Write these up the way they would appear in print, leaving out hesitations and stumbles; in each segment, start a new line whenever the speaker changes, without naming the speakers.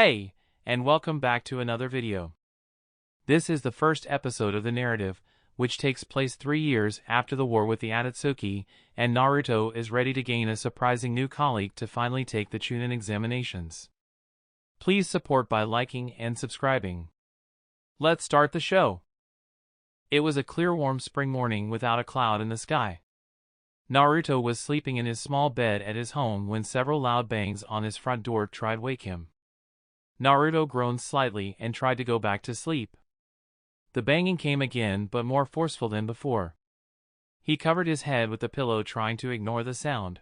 Hey, and welcome back to another video. This is the first episode of the narrative, which takes place 3 years after the war with the Akatsuki, and Naruto is ready to gain a surprising new colleague to finally take the Chunnin examinations. Please support by liking and subscribing. Let's start the show. It was a clear warm spring morning without a cloud in the sky. Naruto was sleeping in his small bed at his home when several loud bangs on his front door tried to wake him. Naruto groaned slightly and tried to go back to sleep. The banging came again, but more forceful than before. He covered his head with the pillow, trying to ignore the sound.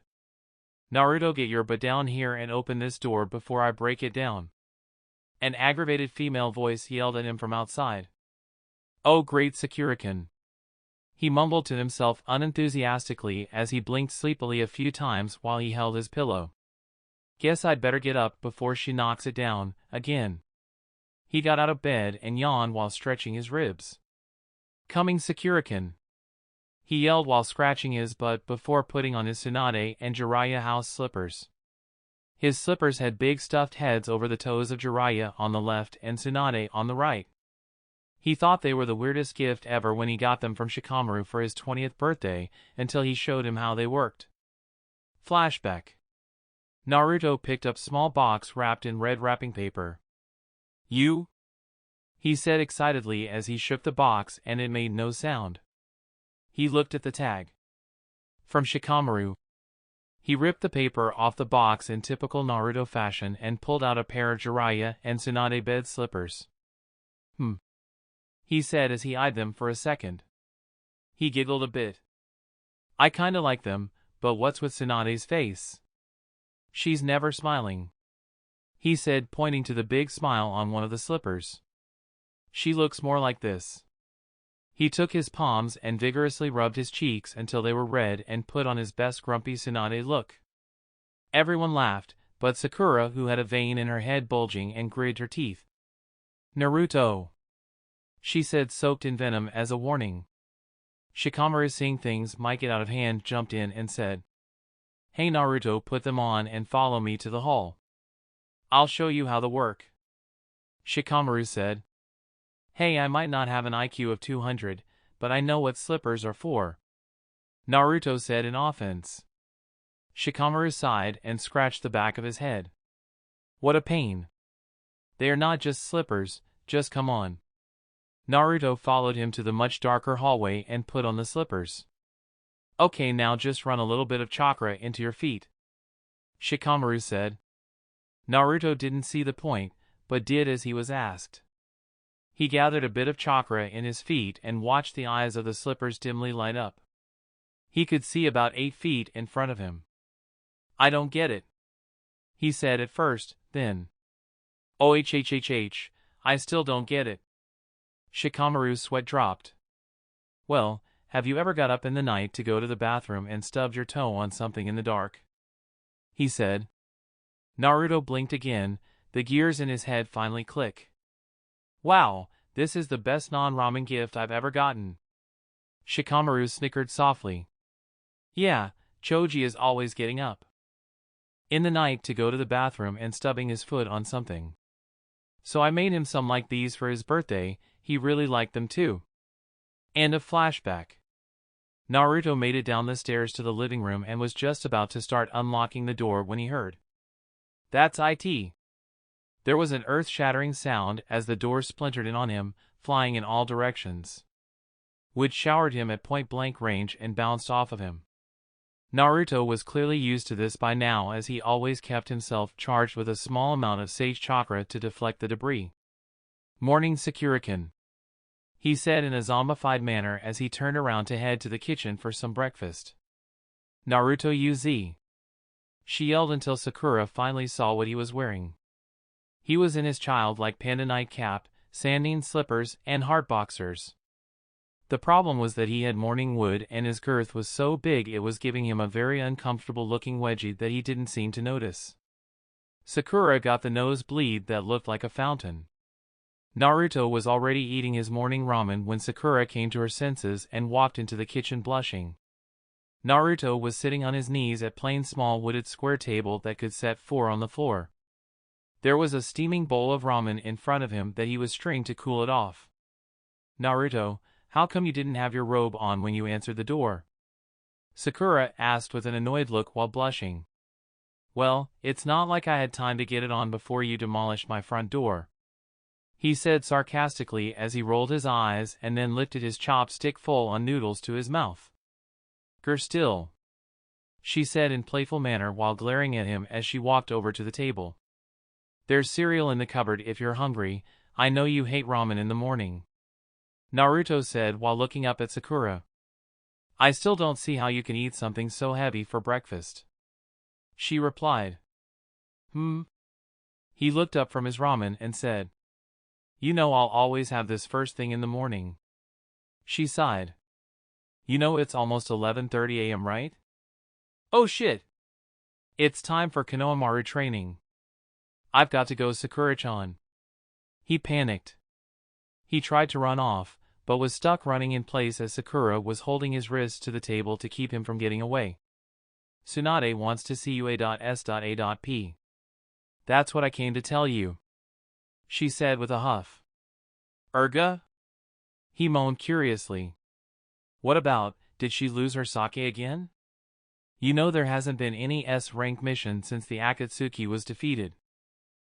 "Naruto, get your butt down here and open this door before I break it down." An aggravated female voice yelled at him from outside. "Oh, great Sakura-kun." He mumbled to himself unenthusiastically as he blinked sleepily a few times while he held his pillow. "Guess I'd better get up before she knocks it down again." He got out of bed and yawned while stretching his ribs. "Coming, Sakura-kun," he yelled while scratching his butt before putting on his Tsunade and Jiraiya house slippers. His slippers had big stuffed heads over the toes of Jiraiya on the left and Tsunade on the right. He thought they were the weirdest gift ever when he got them from Shikamaru for his 20th birthday, until he showed him how they worked. Flashback. Naruto picked up small box wrapped in red wrapping paper. "You?" he said excitedly as he shook the box and it made no sound. He looked at the tag. From Shikamaru. He ripped the paper off the box in typical Naruto fashion and pulled out a pair of Jiraiya and Tsunade bed slippers. He said as he eyed them for a second. He giggled a bit. "I kinda like them, but what's with Tsunade's face? She's never smiling," he said, pointing to the big smile on one of the slippers. "She looks more like this." He took his palms and vigorously rubbed his cheeks until they were red and put on his best grumpy Tsunade look. Everyone laughed, but Sakura, who had a vein in her head bulging and gritted her teeth. "Naruto," she said, soaked in venom as a warning. Shikamaru, seeing things might get out of hand, jumped in and said, "Hey Naruto, put them on and follow me to the hall. I'll show you how they work." Shikamaru said, "Hey, I might not have an IQ of 200, but I know what slippers are for," Naruto said in offense. Shikamaru sighed and scratched the back of his head. "What a pain. They are not just slippers, just come on." Naruto followed him to the much darker hallway and put on the slippers. "Okay, now just run a little bit of chakra into your feet," Shikamaru said. Naruto didn't see the point, but did as he was asked. He gathered a bit of chakra in his feet and watched the eyes of the slippers dimly light up. He could see about 8 feet in front of him. "I don't get it," he said at first, then, "Oh, I still don't get it." Shikamaru's sweat dropped. "Well, have you ever got up in the night to go to the bathroom and stubbed your toe on something in the dark?" he said. Naruto blinked again, the gears in his head finally click. "Wow, this is the best non-ramen gift I've ever gotten." Shikamaru snickered softly. "Yeah, Choji is always getting up in the night to go to the bathroom and stubbing his foot on something. So I made him some like these for his birthday. He really liked them too." End of flashback. Naruto made it down the stairs to the living room and was just about to start unlocking the door when he heard, "That's it." There was an earth-shattering sound as the door splintered in on him, flying in all directions. Wood showered him at point-blank range and bounced off of him. Naruto was clearly used to this by now, as he always kept himself charged with a small amount of sage chakra to deflect the debris. "Morning, Sakura-kun," he said in a zombified manner as he turned around to head to the kitchen for some breakfast. "Naruto UZ," she yelled until Sakura finally saw what he was wearing. He was in his childlike panda nightcap, sandine slippers, and heart boxers. The problem was that he had morning wood and his girth was so big it was giving him a very uncomfortable looking wedgie that he didn't seem to notice. Sakura got the nosebleed that looked like a fountain. Naruto was already eating his morning ramen when Sakura came to her senses and walked into the kitchen blushing. Naruto was sitting on his knees at plain small wooded square table that could set 4 on the floor. There was a steaming bowl of ramen in front of him that he was stirring to cool it off. Naruto, how come you didn't have your robe on when you answered the door? Sakura asked with an annoyed look while blushing. Well, it's not like I had time to get it on before you demolished my front door, he said sarcastically as he rolled his eyes and then lifted his chopstick full on noodles to his mouth. Grr still, she said in playful manner while glaring at him as she walked over to the table. There's cereal in the cupboard if you're hungry. I know you hate ramen in the morning, Naruto said while looking up at Sakura. I still don't see how you can eat something so heavy for breakfast, she replied. He looked up from his ramen and said, you know I'll always have this first thing in the morning. She sighed. You know it's almost 11:30 a.m. right? Oh shit! It's time for Konohamaru training. I've got to go, Sakura-chan. He panicked. He tried to run off, but was stuck running in place as Sakura was holding his wrist to the table to keep him from getting away. Tsunade wants to see you A.S.A.P. That's what I came to tell you, she said with a huff. Erga? He moaned curiously. What about, did she lose her sake again? You know there hasn't been any S-rank mission since the Akatsuki was defeated,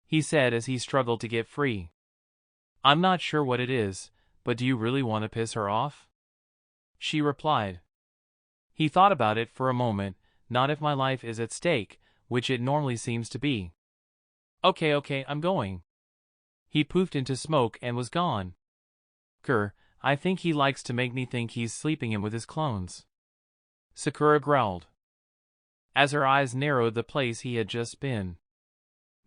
he said as he struggled to get free. I'm not sure what it is, but do you really want to piss her off? She replied. He thought about it for a moment. Not if my life is at stake, which it normally seems to be. Okay, I'm going. He poofed into smoke and was gone. Grr, I think he likes to make me think he's sleeping in with his clones, Sakura growled, as her eyes narrowed the place he had just been.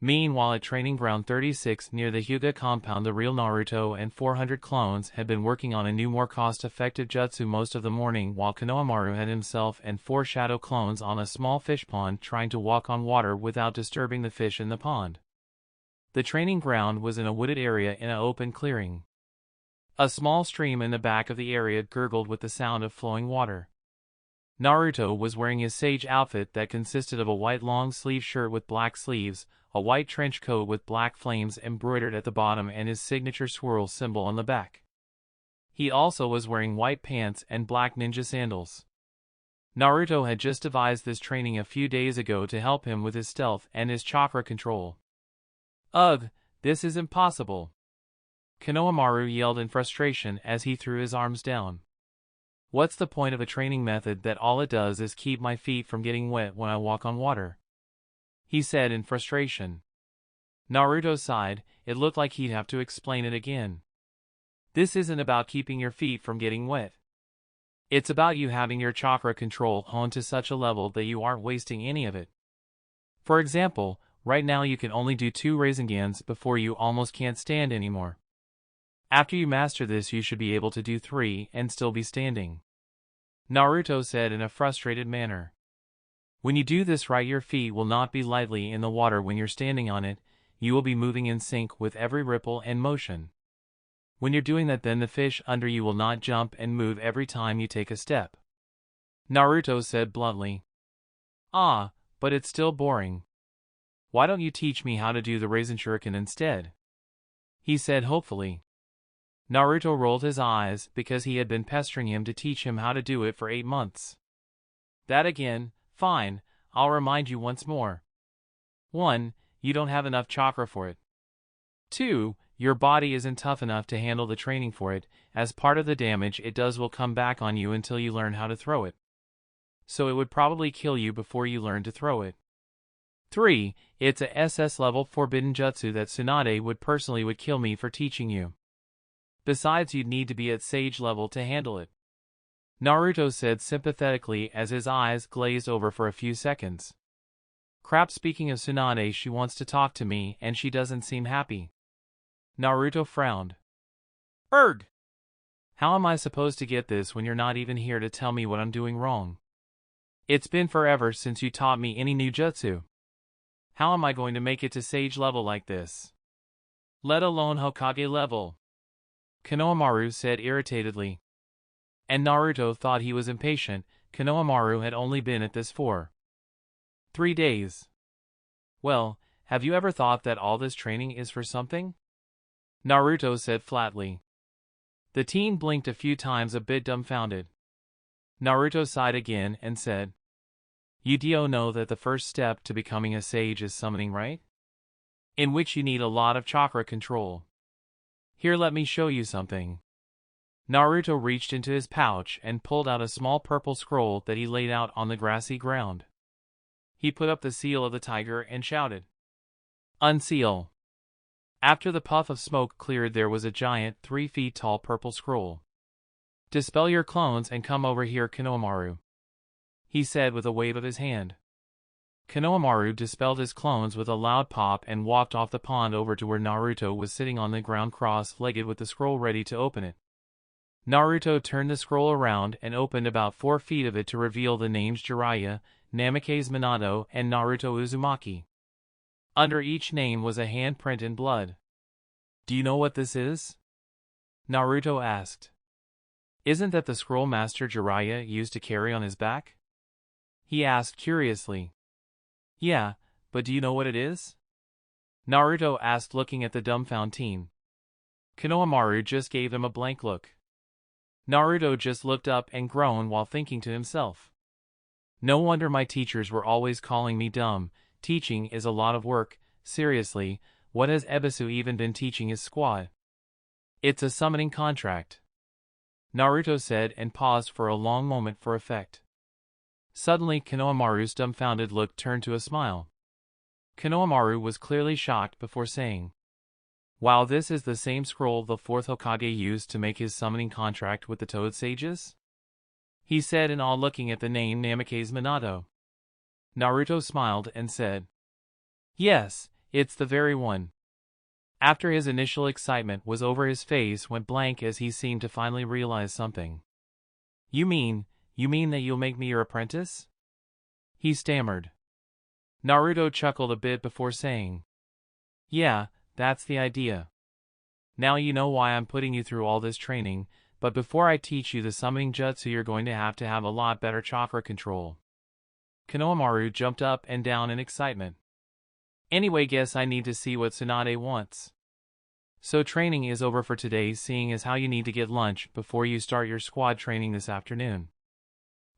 Meanwhile at Training Ground 36 near the Hyuga compound, the real Naruto and 400 clones had been working on a new, more cost-effective jutsu most of the morning, while Konohamaru had himself and 4 shadow clones on a small fish pond trying to walk on water without disturbing the fish in the pond. The training ground was in a wooded area in an open clearing. A small stream in the back of the area gurgled with the sound of flowing water. Naruto was wearing his sage outfit that consisted of a white long-sleeve shirt with black sleeves, a white trench coat with black flames embroidered at the bottom, and his signature swirl symbol on the back. He also was wearing white pants and black ninja sandals. Naruto had just devised this training a few days ago to help him with his stealth and his chakra control. Ugh, this is impossible, Konohamaru yelled in frustration as he threw his arms down. What's the point of a training method that all it does is keep my feet from getting wet when I walk on water? He said in frustration. Naruto sighed. It looked like he'd have to explain it again. This isn't about keeping your feet from getting wet. It's about you having your chakra control honed to such a level that you aren't wasting any of it. For example, right now you can only do 2 Raisengans before you almost can't stand anymore. After you master this, you should be able to do 3 and still be standing, Naruto said in a frustrated manner. When you do this right, your feet will not be lightly in the water when you're standing on it. You will be moving in sync with every ripple and motion. When you're doing that, then the fish under you will not jump and move every time you take a step, Naruto said bluntly. Ah, but it's still boring. Why don't you teach me how to do the Raisen Shuriken instead? He said hopefully. Naruto rolled his eyes because he had been pestering him to teach him how to do it for 8 months. That again? Fine, I'll remind you once more. 1. You don't have enough chakra for it. 2. Your body isn't tough enough to handle the training for it, as part of the damage it does will come back on you until you learn how to throw it. So it would probably kill you before you learn to throw it. 3. It's a SS level forbidden jutsu that Tsunade would kill me for teaching you. Besides, you'd need to be at sage level to handle it, Naruto said sympathetically as his eyes glazed over for a few seconds. Crap, speaking of Tsunade, she wants to talk to me and she doesn't seem happy. Naruto frowned. Erg! How am I supposed to get this when you're not even here to tell me what I'm doing wrong? It's been forever since you taught me any new jutsu. How am I going to make it to sage level like this? Let alone Hokage level, Konohamaru said irritatedly. And Naruto thought he was impatient. Konohamaru had only been at this for 3 days. Well, Have you ever thought that all this training is for something? Naruto said flatly. The teen blinked a few times, a bit dumbfounded. Naruto sighed again and said, You do know that the first step to becoming a sage is summoning, right? In which you need a lot of chakra control. Here, let me show you something. Naruto reached into his pouch and pulled out a small purple scroll that he laid out on the grassy ground. He put up the seal of the tiger and shouted, Unseal. After the puff of smoke cleared, there was a giant 3 feet tall purple scroll. Dispel your clones and come over here, Konohamaru, he said with a wave of his hand. Konohamaru dispelled his clones with a loud pop and walked off the pond over to where Naruto was sitting on the ground cross-legged with the scroll ready to open it. Naruto turned the scroll around and opened about 4 feet of it to reveal the names Jiraiya, Namikaze Minato, and Naruto Uzumaki. Under each name was a handprint in blood. Do you know what this is? Naruto asked. Isn't that the scroll Master Jiraiya used to carry on his back? He asked curiously. Yeah, but do you know what it is? Naruto asked, looking at the dumbfounded teen. Konohamaru just gave him a blank look. Naruto just looked up and groaned while thinking to himself. No wonder my teachers were always calling me dumb. Teaching is a lot of work. Seriously, what has Ebisu even been teaching his squad? It's a summoning contract, Naruto said and paused for a long moment for effect. Suddenly Konohamaru's dumbfounded look turned to a smile. Konohamaru was clearly shocked before saying, Wow, this is the same scroll the 4th Hokage used to make his summoning contract with the Toad Sages? He said in awe, looking at the name Namikaze Minato. Naruto smiled and said, Yes, it's the very one. After his initial excitement was over, his face went blank as he seemed to finally realize something. You mean that you'll make me your apprentice? He stammered. Naruto chuckled a bit before saying, Yeah, that's the idea. Now you know why I'm putting you through all this training, but before I teach you the summoning jutsu, you're going to have a lot better chakra control. Konohamaru jumped up and down in excitement. Anyway, guess I need to see what Tsunade wants. So training is over for today, seeing as how you need to get lunch before you start your squad training this afternoon,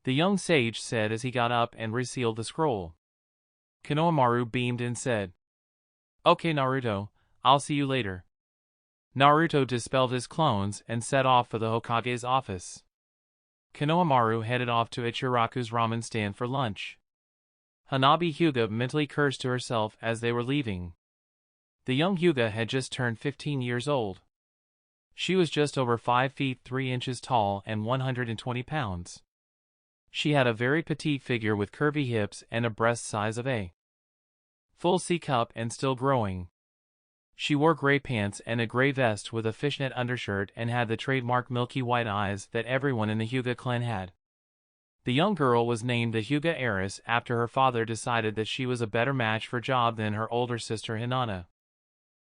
the young sage said as he got up and resealed the scroll. Konohamaru beamed and said, Okay, Naruto, I'll see you later. Naruto dispelled his clones and set off for the Hokage's office. Konohamaru headed off to Ichiraku's ramen stand for lunch. Hanabi Hyuga mentally cursed to herself as they were leaving. The young Hyuga had just turned 15 years old. She was just over 5 feet 3 inches tall and 120 pounds. She had a very petite figure with curvy hips and a breast size of a full C cup and still growing. She wore gray pants and a gray vest with a fishnet undershirt and had the trademark milky white eyes that everyone in the Hyuga clan had. The young girl was named the Hyuga heiress after her father decided that she was a better match for job than her older sister Hinata.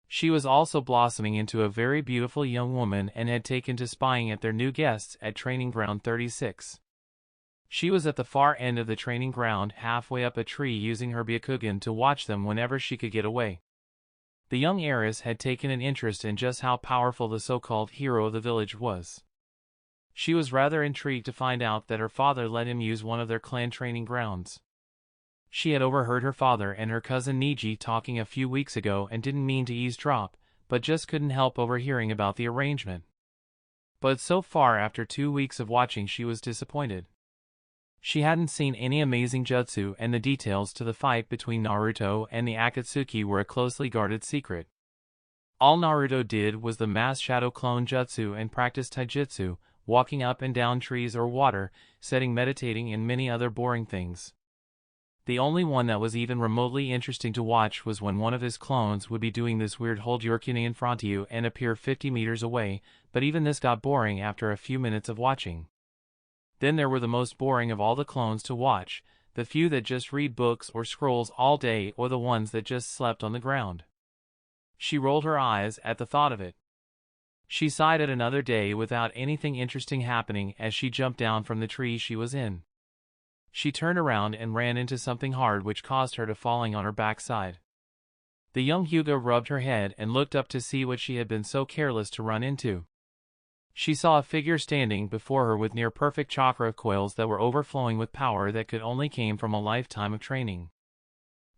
She was also blossoming into a very beautiful young woman and had taken to spying at their new guests at Training Ground 36. She was at the far end of the training ground, halfway up a tree, using her Byakugan to watch them whenever she could get away. The young heiress had taken an interest in just how powerful the so-called hero of the village was. She was rather intrigued to find out that her father let him use one of their clan training grounds. She had overheard her father and her cousin Niji talking a few weeks ago and didn't mean to eavesdrop, but just couldn't help overhearing about the arrangement. But so far, after 2 weeks of watching, she was disappointed. She hadn't seen any amazing jutsu, and the details to the fight between Naruto and the Akatsuki were a closely guarded secret. All Naruto did was the mass shadow clone jutsu and practice taijutsu, walking up and down trees or water, sitting, meditating, and many other boring things. The only one that was even remotely interesting to watch was when one of his clones would be doing this weird hold your kine in front of you and appear 50 meters away, but even this got boring after a few minutes of watching. Then there were the most boring of all the clones to watch, the few that just read books or scrolls all day, or the ones that just slept on the ground. She rolled her eyes at the thought of it. She sighed at another day without anything interesting happening as she jumped down from the tree she was in. She turned around and ran into something hard, which caused her to falling on her backside. The young Hyuga rubbed her head and looked up to see what she had been so careless to run into. She saw a figure standing before her with near-perfect chakra coils that were overflowing with power that could only come from a lifetime of training.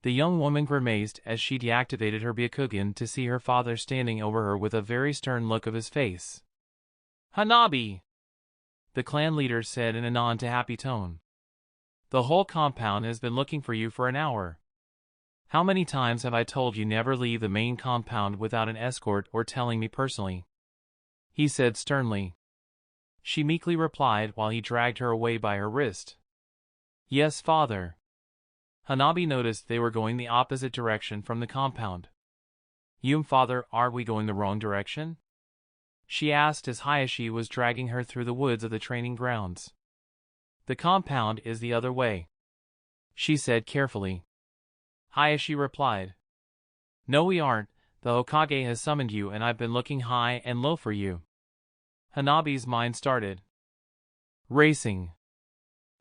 The young woman grimaced as she deactivated her Byakugan to see her father standing over her with a very stern look of his face. "Hanabi!" the clan leader said in a non-to-happy tone. "The whole compound has been looking for you for an hour. How many times have I told you never leave the main compound without an escort or telling me personally?" he said sternly. She meekly replied while he dragged her away by her wrist. "Yes, father." Hanabi noticed they were going the opposite direction from the compound. Father, are we going the wrong direction?" she asked as Hayashi was dragging her through the woods of the training grounds. "The compound is the other way," she said carefully. Hayashi replied. "No, we aren't. The Hokage has summoned you and I've been looking high and low for you." Hanabi's mind started racing.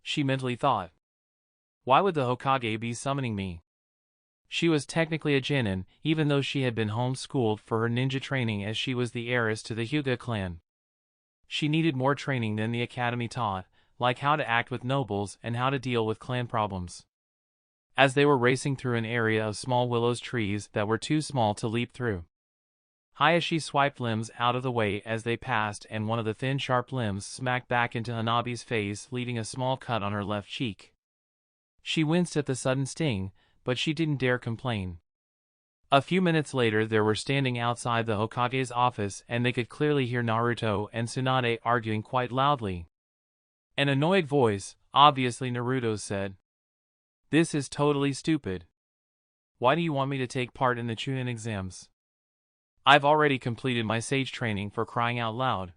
She mentally thought, why would the Hokage be summoning me? She was technically a Chunnin, even though she had been homeschooled for her ninja training as she was the heiress to the Hyuga clan. She needed more training than the academy taught, like how to act with nobles and how to deal with clan problems. As they were racing through an area of small willows trees that were too small to leap through, Hayashi swiped limbs out of the way as they passed and one of the thin sharp limbs smacked back into Hanabi's face, leaving a small cut on her left cheek. She winced at the sudden sting, but she didn't dare complain. A few minutes later they were standing outside the Hokage's office and they could clearly hear Naruto and Tsunade arguing quite loudly. An annoyed voice, obviously Naruto's, said, "This is totally stupid. Why do you want me to take part in the Chunnin exams? I've already completed my sage training, for crying out loud.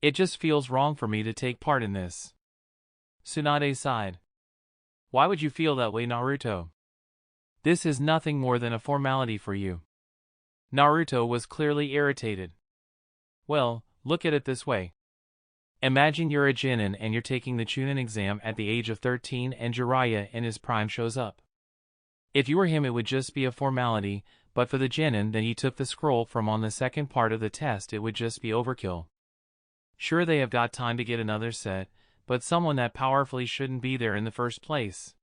It just feels wrong for me to take part in this." Tsunade sighed. "Why would you feel that way, Naruto? This is nothing more than a formality for you." Naruto was clearly irritated. "Well, look at it this way. Imagine you're a Chunnin and you're taking the Chunnin exam at the age of 13 and Jiraiya in his prime shows up. If you were him it would just be a formality, but for the Chunnin that he took the scroll from on the second part of the test it would just be overkill. Sure, they have got time to get another set, but someone that powerfully shouldn't be there in the first place.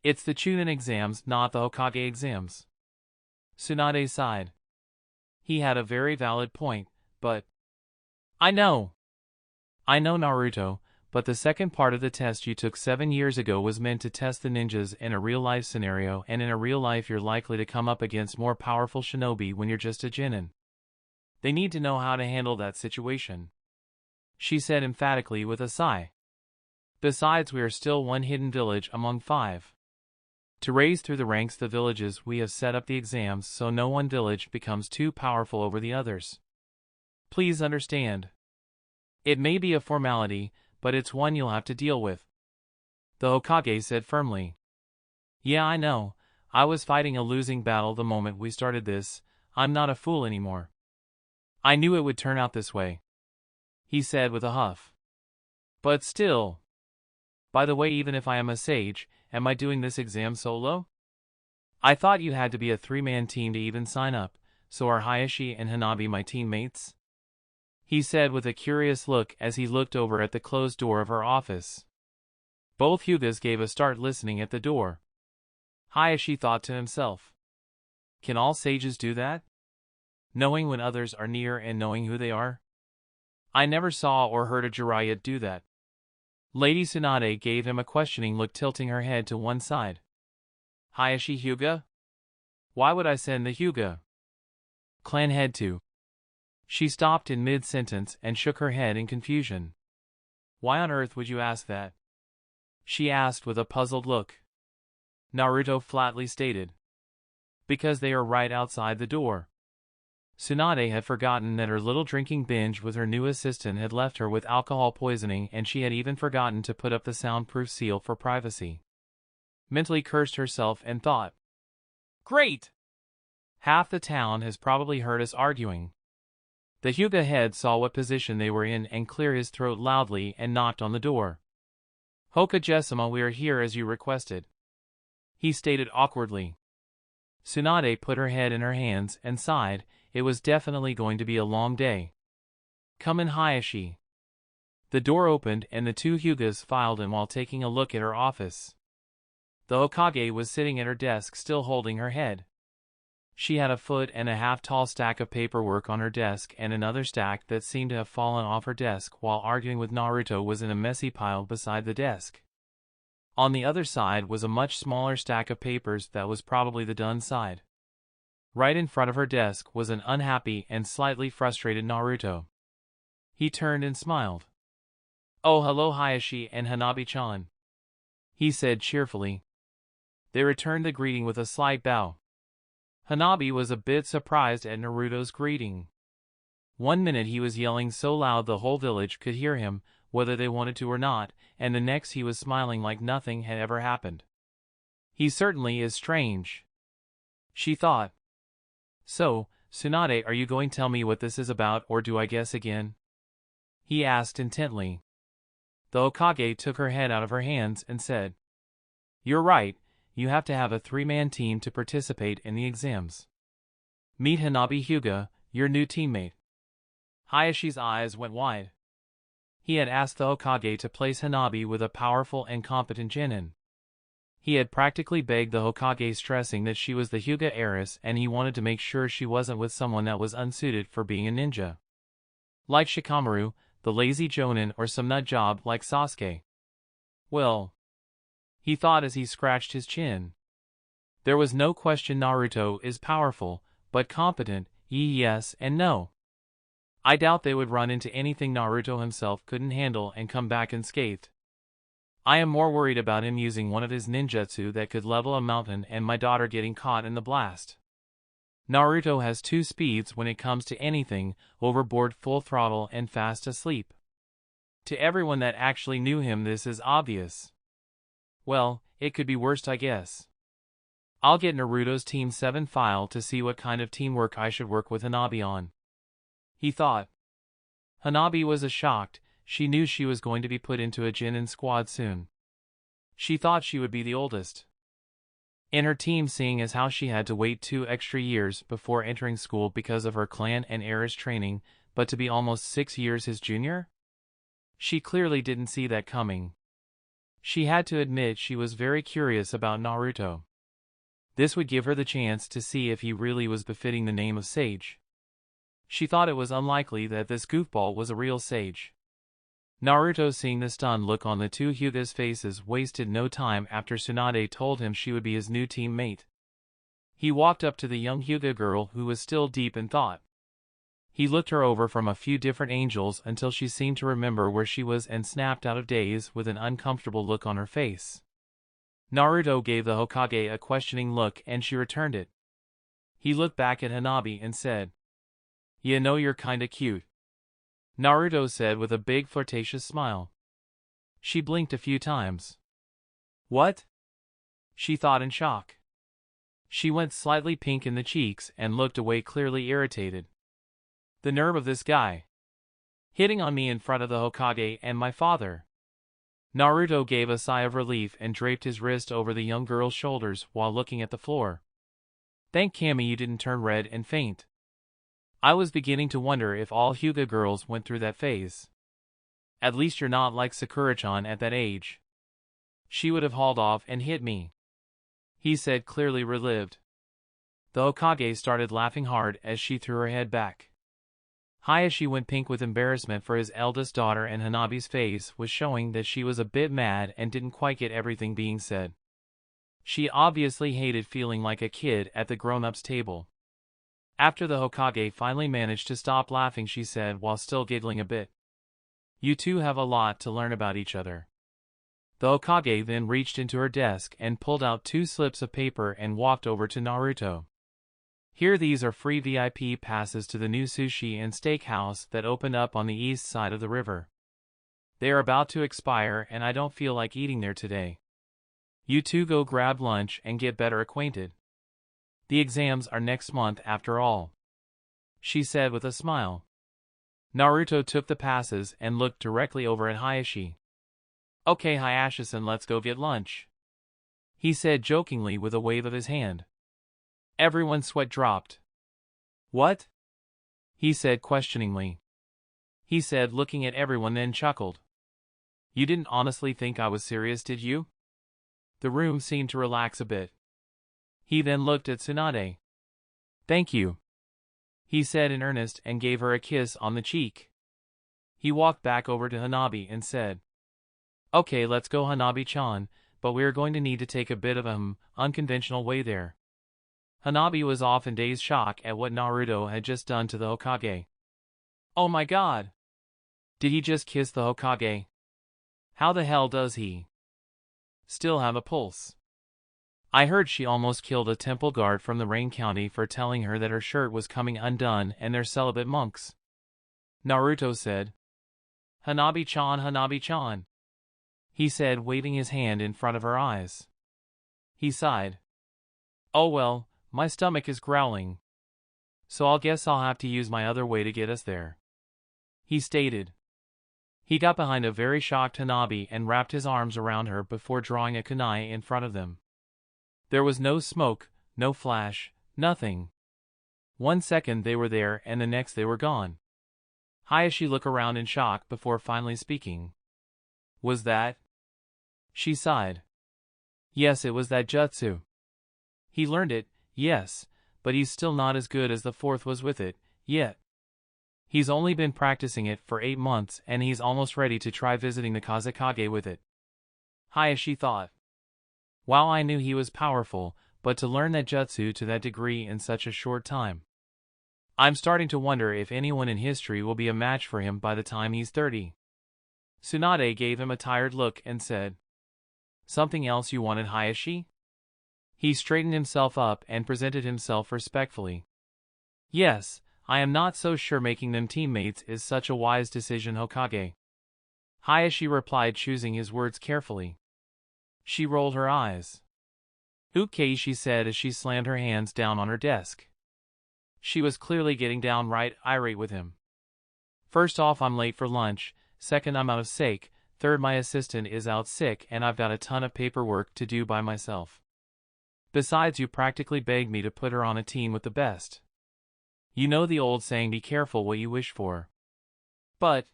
It's the Chunnin exams, not the Hokage exams." Tsunade sighed. He had a very valid point, but... I know, Naruto, but the second part of the test you took 7 years ago was meant to test the ninjas in a real-life scenario, and in a real life you're likely to come up against more powerful shinobi when you're just a Chunnin. They need to know how to handle that situation," she said emphatically with a sigh. "Besides, we are still one hidden village among 5. To raise through the ranks the villages we have set up the exams so no one village becomes too powerful over the others. Please understand. It may be a formality, but it's one you'll have to deal with," the Hokage said firmly. "Yeah, I know. I was fighting a losing battle the moment we started this. I'm not a fool anymore. I knew it would turn out this way," he said with a huff. "But still. By the way, even if I am a sage, am I doing this exam solo? I thought you had to be a 3-man team to even sign up, so are Hayashi and Hanabi my teammates?" he said with a curious look as he looked over at the closed door of her office. Both Hyugas gave a start listening at the door. Hayashi thought to himself, can all sages do that? Knowing when others are near and knowing who they are? I never saw or heard a Jiraiya do that. Lady Tsunade gave him a questioning look, tilting her head to one side. Hayashi Hyuga? Why would I send the Hyuga clan head to? She stopped in mid-sentence and shook her head in confusion. Why on earth would you ask that? She asked with a puzzled look. Naruto flatly stated. Because they are right outside the door. Tsunade had forgotten that her little drinking binge with her new assistant had left her with alcohol poisoning, and she had even forgotten to put up the soundproof seal for privacy. Mentally cursed herself and thought, great! Half the town has probably heard us arguing. The Hyuga head saw what position they were in and cleared his throat loudly and knocked on the door. Hokage-sama, we are here as you requested, he stated awkwardly. Tsunade put her head in her hands and sighed. It was definitely going to be a long day. Come in, Hayashi. The door opened and the two Hyugas filed in while taking a look at her office. The Hokage was sitting at her desk still holding her head. She had a 1.5 foot tall stack of paperwork on her desk, and another stack that seemed to have fallen off her desk while arguing with Naruto was in a messy pile beside the desk. On the other side was a much smaller stack of papers that was probably the done side. Right in front of her desk was an unhappy and slightly frustrated Naruto. He turned and smiled. "Oh, hello Hayashi and Hanabi-chan," he said cheerfully. They returned the greeting with a slight bow. Hanabi was a bit surprised at Naruto's greeting. One minute he was yelling so loud the whole village could hear him, whether they wanted to or not, and the next he was smiling like nothing had ever happened. He certainly is strange, she thought. So, Tsunade, are you going to tell me what this is about, or do I guess again? He asked intently. The Hokage took her head out of her hands and said, "You're right, you have to have a 3-man team to participate in the exams. Meet Hanabi Hyuga, your new teammate." Hayashi's eyes went wide. He had asked the Hokage to place Hanabi with a powerful and competent Chunnin. He had practically begged the Hokage, stressing that she was the Hyuga heiress and he wanted to make sure she wasn't with someone that was unsuited for being a ninja. Like Shikamaru, the lazy Jonin, or some nut job like Sasuke. Well, he thought as he scratched his chin. There was no question Naruto is powerful, but competent, yes and no. I doubt they would run into anything Naruto himself couldn't handle and come back unscathed. I am more worried about him using one of his ninjutsu that could level a mountain and my daughter getting caught in the blast. Naruto has 2 speeds when it comes to anything: overboard, full throttle, and fast asleep. To everyone that actually knew him, this is obvious. Well, it could be worse, I guess. I'll get Naruto's Team 7 file to see what kind of teamwork I should work with Hanabi on, he thought. Hanabi was shocked. She knew she was going to be put into a Chunnin squad soon. She thought she would be the oldest in her team, seeing as how she had to wait 2 extra years before entering school because of her clan and heiress training, but to be almost 6 years his junior? She clearly didn't see that coming. She had to admit she was very curious about Naruto. This would give her the chance to see if he really was befitting the name of sage. She thought it was unlikely that this goofball was a real sage. Naruto, seeing the stunned look on the 2 Hyugas' faces, wasted no time after Tsunade told him she would be his new teammate. He walked up to the young Hyuga girl who was still deep in thought. He looked her over from a few different angles until she seemed to remember where she was and snapped out of daze with an uncomfortable look on her face. Naruto gave the Hokage a questioning look and she returned it. He looked back at Hanabi and said, "You know, you're kinda cute," Naruto said with a big flirtatious smile. She blinked a few times. What? She thought in shock. She went slightly pink in the cheeks and looked away, clearly irritated. The nerve of this guy. Hitting on me in front of the Hokage and my father. Naruto gave a sigh of relief and draped his wrist over the young girl's shoulders while looking at the floor. Thank Kami you didn't turn red and faint. I was beginning to wonder if all Hyuga girls went through that phase. At least you're not like Sakura-chan at that age. She would have hauled off and hit me, he said, clearly relieved. The Hokage started laughing hard as she threw her head back. Hayashi went pink with embarrassment for his eldest daughter, and Hanabi's face was showing that she was a bit mad and didn't quite get everything being said. She obviously hated feeling like a kid at the grown-ups table. After the Hokage finally managed to stop laughing, she said while still giggling a bit, "You two have a lot to learn about each other." The Hokage then reached into her desk and pulled out 2 slips of paper and walked over to Naruto. "Here, these are free VIP passes to the new sushi and steakhouse that opened up on the east side of the river. They are about to expire and I don't feel like eating there today. You two go grab lunch and get better acquainted. The exams are next month after all," she said with a smile. Naruto took the passes and looked directly over at Hayashi. "Okay Hayashi-san, let's go get lunch," he said jokingly with a wave of his hand. Everyone's sweat dropped. What? He said questioningly. He said, looking at everyone, then chuckled. You didn't honestly think I was serious, did you? The room seemed to relax a bit. He then looked at Tsunade. Thank you, he said in earnest and gave her a kiss on the cheek. He walked back over to Hanabi and said, Okay, let's go, Hanabi-chan, but we are going to need to take a bit of a unconventional way there. Hanabi was off in dazed shock at what Naruto had just done to the Hokage. Oh my god! Did he just kiss the Hokage? How the hell does he still have a pulse? I heard she almost killed a temple guard from the Rain County for telling her that her shirt was coming undone and they're celibate monks. Naruto said. Hanabi-chan, Hanabi-chan, he said, waving his hand in front of her eyes. He sighed. Oh well, my stomach is growling. So I guess I'll have to use my other way to get us there, he stated. He got behind a very shocked Hanabi and wrapped his arms around her before drawing a kunai in front of them. There was no smoke, no flash, nothing. 1 second they were there and the next they were gone. Hayashi looked around in shock before finally speaking. Was that? She sighed. Yes, it was that jutsu. He learned it, yes, but he's still not as good as the fourth was with it, yet. He's only been practicing it for 8 months and he's almost ready to try visiting the Kazekage with it. Hayashi thought. Wow, I knew he was powerful, but to learn that jutsu to that degree in such a short time. I'm starting to wonder if anyone in history will be a match for him by the time he's 30. Tsunade gave him a tired look and said, Something else you wanted, Hayashi? He straightened himself up and presented himself respectfully. Yes, I am not so sure making them teammates is such a wise decision, Hokage. Hayashi replied, choosing his words carefully. She rolled her eyes. Okay, she said as she slammed her hands down on her desk. She was clearly getting downright irate with him. First off, I'm late for lunch. Second, I'm out of sake. Third, my assistant is out sick and I've got a ton of paperwork to do by myself. Besides, you practically begged me to put her on a team with the best. You know the old saying, be careful what you wish for. But,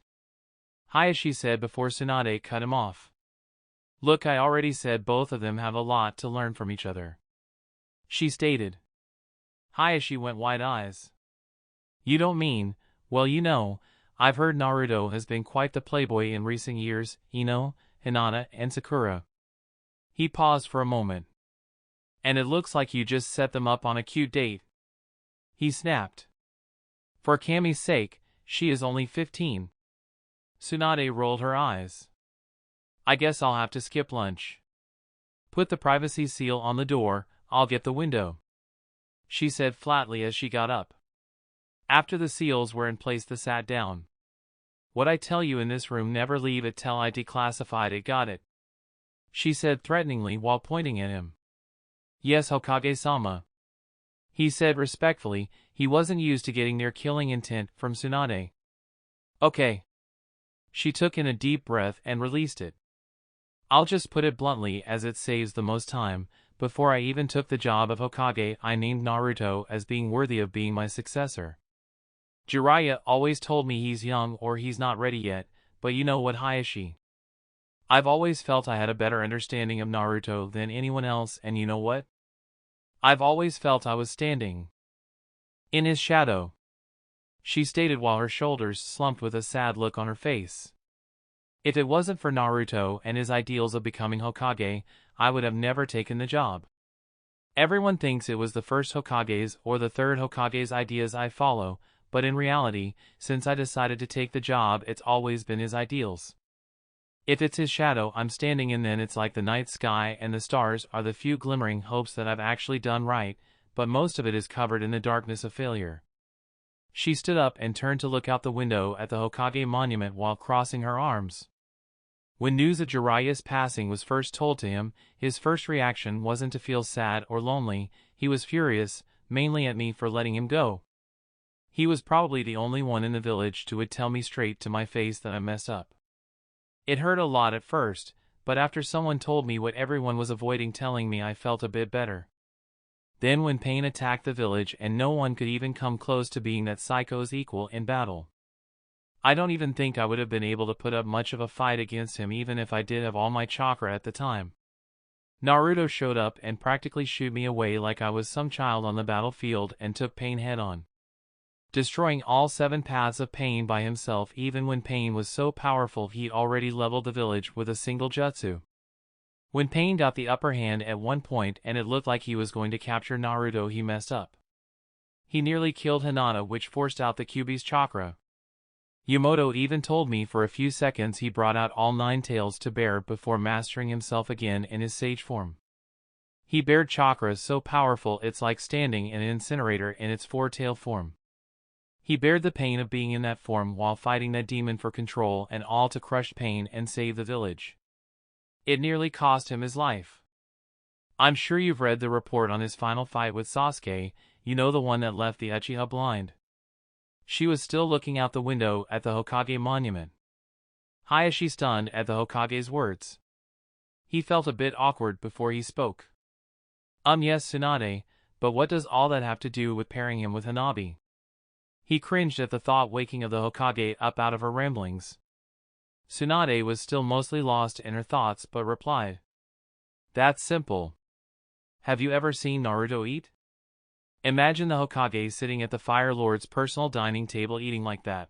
Hayashi said before Tsunade cut him off. Look, I already said both of them have a lot to learn from each other, she stated. Hayashi went wide eyes. You don't mean, well, you know, I've heard Naruto has been quite the playboy in recent years, Ino, Hinata, and Sakura. He paused for a moment. And it looks like you just set them up on a cute date, he snapped. For Kami's sake, she is only 15. Tsunade rolled her eyes. I guess I'll have to skip lunch. Put the privacy seal on the door, I'll get the window, she said flatly as she got up. After the seals were in place, they sat down. What I tell you in this room, never leave it till I declassified it, got it? She said threateningly while pointing at him. Yes, Hokage-sama, he said respectfully. He wasn't used to getting near killing intent from Tsunade. Okay. She took in a deep breath and released it. I'll just put it bluntly, as it saves the most time. Before I even took the job of Hokage, I named Naruto as being worthy of being my successor. Jiraiya always told me he's young or he's not ready yet, but you know what, Hayashi? I've always felt I had a better understanding of Naruto than anyone else, and you know what? I've always felt I was standing in his shadow, she stated while her shoulders slumped with a sad look on her face. If it wasn't for Naruto and his ideals of becoming Hokage, I would have never taken the job. Everyone thinks it was the first Hokage's or the third Hokage's ideas I follow, but in reality, since I decided to take the job, it's always been his ideals. If it's his shadow I'm standing in, then it's like the night sky and the stars are the few glimmering hopes that I've actually done right, but most of it is covered in the darkness of failure. She stood up and turned to look out the window at the Hokage monument while crossing her arms. When news of Jiraiya's passing was first told to him, his first reaction wasn't to feel sad or lonely. He was furious, mainly at me for letting him go. He was probably the only one in the village who would tell me straight to my face that I messed up. It hurt a lot at first, but after someone told me what everyone was avoiding telling me, I felt a bit better. Then when Pain attacked the village and no one could even come close to being that psycho's equal in battle. I don't even think I would have been able to put up much of a fight against him even if I did have all my chakra at the time. Naruto showed up and practically shooed me away like I was some child on the battlefield and took Pain head on, destroying all 7 paths of Pain by himself even when Pain was so powerful he already leveled the village with a single jutsu. When Pain got the upper hand at one point and it looked like he was going to capture Naruto, he messed up. He nearly killed Hinata, which forced out the Kyuubi's chakra. Yamoto even told me for a few seconds he brought out all 9 tails to bear before mastering himself again in his sage form. He bared chakras so powerful it's like standing in an incinerator in its 4-tail form. He bared the pain of being in that form while fighting that demon for control and all to crush Pain and save the village. It nearly cost him his life. I'm sure you've read the report on his final fight with Sasuke, you know, the one that left the Uchiha blind. She was still looking out the window at the Hokage monument. Hayashi stunned at the Hokage's words. He felt a bit awkward before he spoke. Yes, Tsunade, but what does all that have to do with pairing him with Hanabi? He cringed at the thought, waking of the Hokage up out of her ramblings. Tsunade was still mostly lost in her thoughts but replied. That's simple. Have you ever seen Naruto eat? Imagine the Hokage sitting at the Fire Lord's personal dining table eating like that.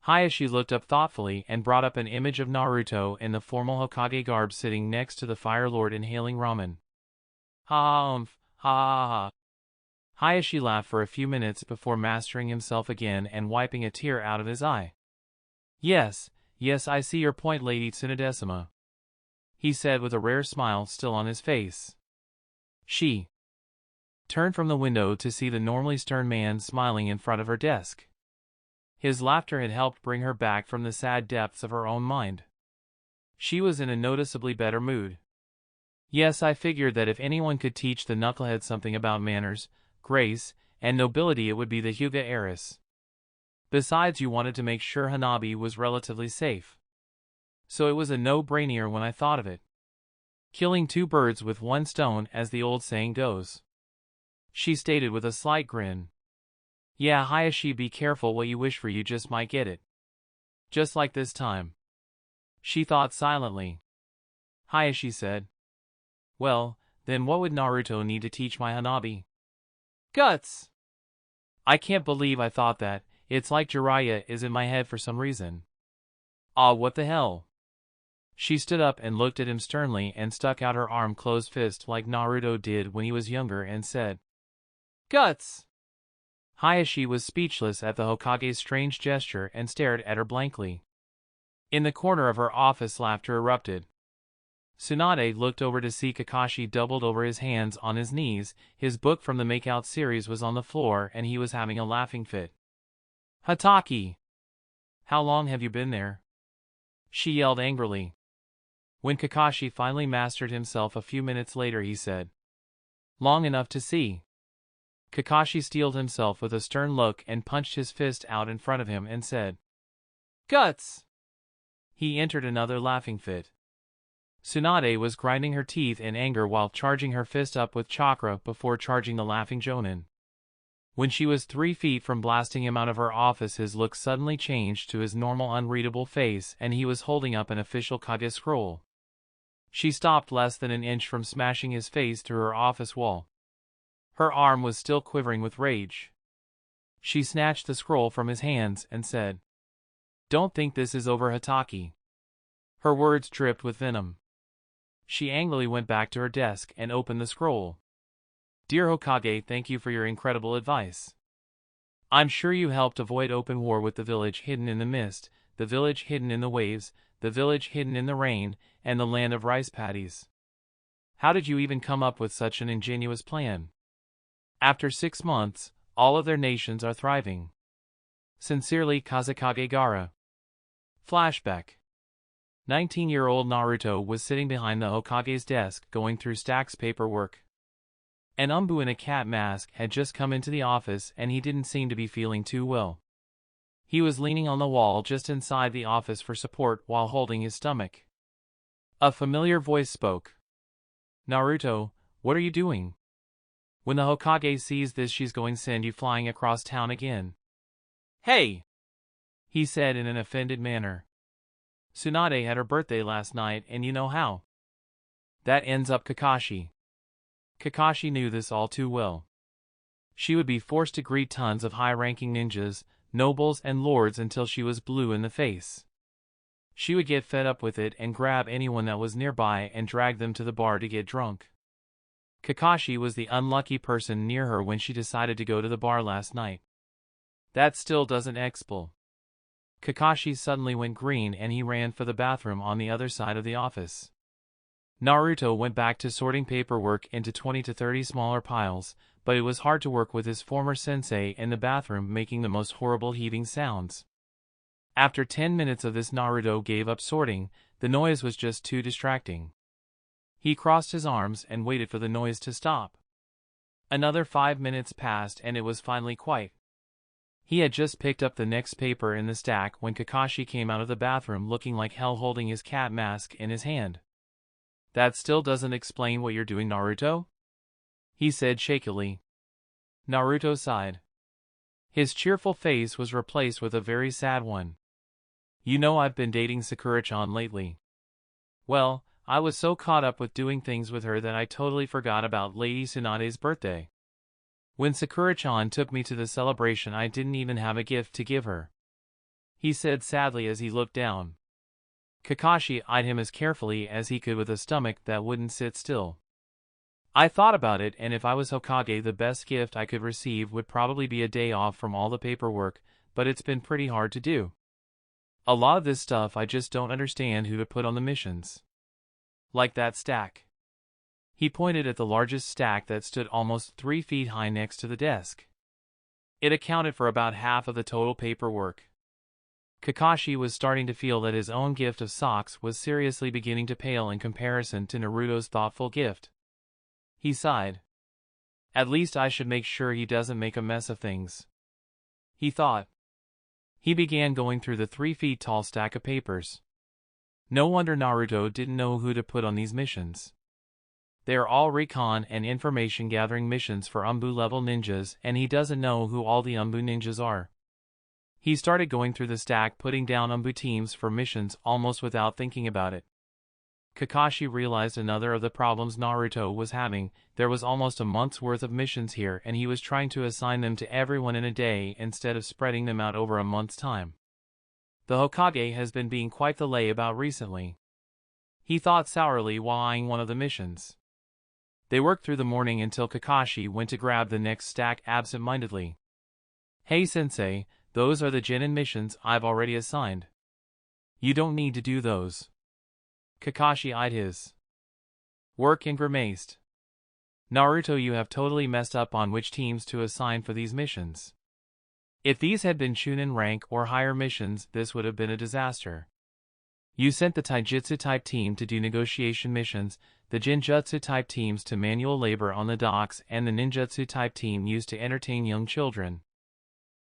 Hayashi looked up thoughtfully and brought up an image of Naruto in the formal Hokage garb sitting next to the Fire Lord inhaling ramen. Ha ha. Hayashi laughed for a few minutes before mastering himself again and wiping a tear out of his eye. Yes, I see your point, Lady Tsunadesima, he said with a rare smile still on his face. She turned from the window to see the normally stern man smiling in front of her desk. His laughter had helped bring her back from the sad depths of her own mind. She was in a noticeably better mood. Yes, I figured that if anyone could teach the knucklehead something about manners, grace, and nobility, it would be the Hyuga heiress. Besides, you wanted to make sure Hanabi was relatively safe. So it was a no-brainer when I thought of it. Killing 2 birds with 1 stone, as the old saying goes. She stated with a slight grin. Yeah, Hayashi, be careful what you wish for, you just might get it. Just like this time. She thought silently. Hayashi said. Well, then what would Naruto need to teach my Hanabi? Guts! I can't believe I thought that. It's like Jiraiya is in my head for some reason. What the hell? She stood up and looked at him sternly and stuck out her arm closed fist like Naruto did when he was younger and said, Guts! Hayashi was speechless at the Hokage's strange gesture and stared at her blankly. In the corner of her office, laughter erupted. Tsunade looked over to see Kakashi doubled over his hands on his knees. His book from the Makeout series was on the floor and he was having a laughing fit. Hataki! How long have you been there? She yelled angrily. When Kakashi finally mastered himself a few minutes later, he said, Long enough to see. Kakashi steeled himself with a stern look and punched his fist out in front of him and said, Guts! He entered another laughing fit. Tsunade was grinding her teeth in anger while charging her fist up with chakra before charging the laughing Jonin. When she was 3 feet from blasting him out of her office, his look suddenly changed to his normal unreadable face and he was holding up an official Kage scroll. She stopped less than an inch from smashing his face through her office wall. Her arm was still quivering with rage. She snatched the scroll from his hands and said, Don't think this is over, Hataki. Her words dripped with venom. She angrily went back to her desk and opened the scroll. Dear Hokage, thank you for your incredible advice. I'm sure you helped avoid open war with the village hidden in the mist, the village hidden in the waves, the village hidden in the rain, and the land of rice paddies. How did you even come up with such an ingenious plan? After 6 months, all of their nations are thriving. Sincerely, Kazekage Gaara. Flashback. 19-year-old Naruto was sitting behind the Hokage's desk going through stacks paperwork. An Umbu in a cat mask had just come into the office and he didn't seem to be feeling too well. He was leaning on the wall just inside the office for support while holding his stomach. A familiar voice spoke. Naruto, what are you doing? When the Hokage sees this, she's going to send you flying across town again. Hey! He said in an offended manner. Tsunade had her birthday last night, and you know how that ends up Kakashi. Kakashi knew this all too well. She would be forced to greet tons of high-ranking ninjas, nobles, and lords until she was blue in the face. She would get fed up with it and grab anyone that was nearby and drag them to the bar to get drunk. Kakashi was the unlucky person near her when she decided to go to the bar last night. That still doesn't explain. Kakashi suddenly went green and he ran for the bathroom on the other side of the office. Naruto went back to sorting paperwork into 20 to 30 smaller piles, but it was hard to work with his former sensei in the bathroom making the most horrible heaving sounds. After 10 minutes of this, Naruto gave up sorting. The noise was just too distracting. He crossed his arms and waited for the noise to stop. Another 5 minutes passed and it was finally quiet. He had just picked up the next paper in the stack when Kakashi came out of the bathroom looking like hell, holding his cat mask in his hand. That still doesn't explain what you're doing, Naruto? He said shakily. Naruto sighed. His cheerful face was replaced with a very sad one. You know, I've been dating Sakura-chan lately. Well, I was so caught up with doing things with her that I totally forgot about Lady Tsunade's birthday. When Sakura-chan took me to the celebration, I didn't even have a gift to give her. He said sadly as he looked down. Kakashi eyed him as carefully as he could with a stomach that wouldn't sit still. I thought about it, and if I was Hokage, the best gift I could receive would probably be a day off from all the paperwork, but it's been pretty hard to do. A lot of this stuff I just don't understand who to put on the missions. Like that stack. He pointed at the largest stack that stood almost 3 feet high next to the desk. It accounted for about half of the total paperwork. Kakashi was starting to feel that his own gift of socks was seriously beginning to pale in comparison to Naruto's thoughtful gift. He sighed. At least I should make sure he doesn't make a mess of things, he thought. He began going through the 3 feet tall stack of papers. No wonder Naruto didn't know who to put on these missions. They are all recon and information gathering missions for Umbu level ninjas, and he doesn't know who all the Umbu ninjas are. He started going through the stack, putting down Umbu teams for missions almost without thinking about it. Kakashi realized another of the problems Naruto was having. There was almost a month's worth of missions here, and he was trying to assign them to everyone in a day instead of spreading them out over a month's time. The Hokage has been being quite the layabout recently, he thought sourly while eyeing one of the missions. They worked through the morning until Kakashi went to grab the next stack absent-mindedly. Hey sensei, those are the Chunnin missions I've already assigned. You don't need to do those. Kakashi eyed his work and grimaced. Naruto, you have totally messed up on which teams to assign for these missions. If these had been Chunnin rank or higher missions, this would have been a disaster. You sent the Taijutsu type team to do negotiation missions, the Genjutsu type teams to manual labor on the docks, and the Ninjutsu type team used to entertain young children.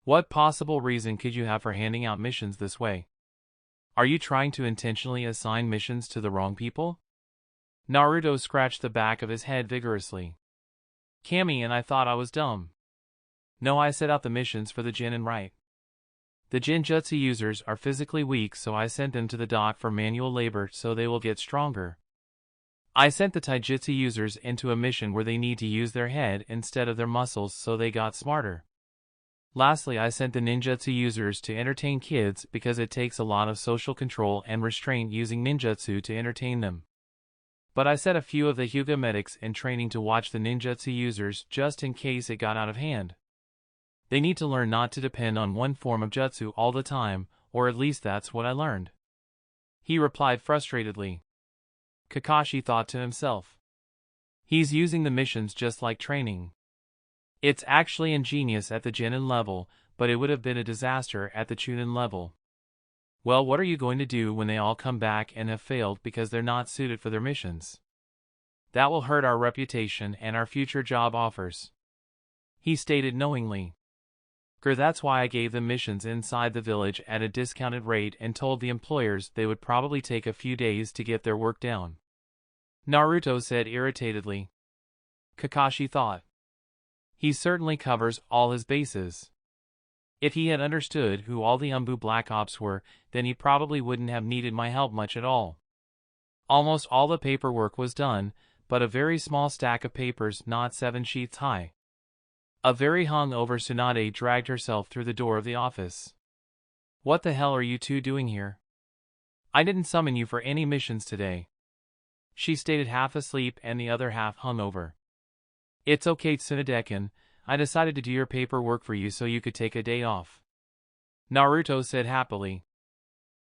What possible reason could you have for handing out missions this way? Are you trying to intentionally assign missions to the wrong people? Naruto scratched the back of his head vigorously. Kami and I thought I was dumb. No, I set out the missions for the Chunnin right. The Genjutsu users are physically weak, so I sent them to the dock for manual labor so they will get stronger. I sent the Taijutsu users into a mission where they need to use their head instead of their muscles, so they got smarter. Lastly, I sent the ninjutsu users to entertain kids because it takes a lot of social control and restraint using ninjutsu to entertain them. But I set a few of the Hyuga medics in training to watch the ninjutsu users just in case it got out of hand. They need to learn not to depend on one form of jutsu all the time, or at least that's what I learned. He replied frustratedly. Kakashi thought to himself. He's using the missions just like training. It's actually ingenious at the Chunnin level, but it would have been a disaster at the Chunnin level. Well, what are you going to do when they all come back and have failed because they're not suited for their missions? That will hurt our reputation and our future job offers, he stated knowingly. That's why I gave them missions inside the village at a discounted rate and told the employers they would probably take a few days to get their work down, Naruto said irritatedly. Kakashi thought. He certainly covers all his bases. If he had understood who all the Umbu Black Ops were, then he probably wouldn't have needed my help much at all. Almost all the paperwork was done, but a very small stack of papers not 7 sheets high. A very hung-over Tsunade dragged herself through the door of the office. "What the hell are you two doing here? I didn't summon you for any missions today," she stated, half asleep and the other half hungover. "It's okay, Tsunade-kun. I decided to do your paperwork for you so you could take a day off," Naruto said happily.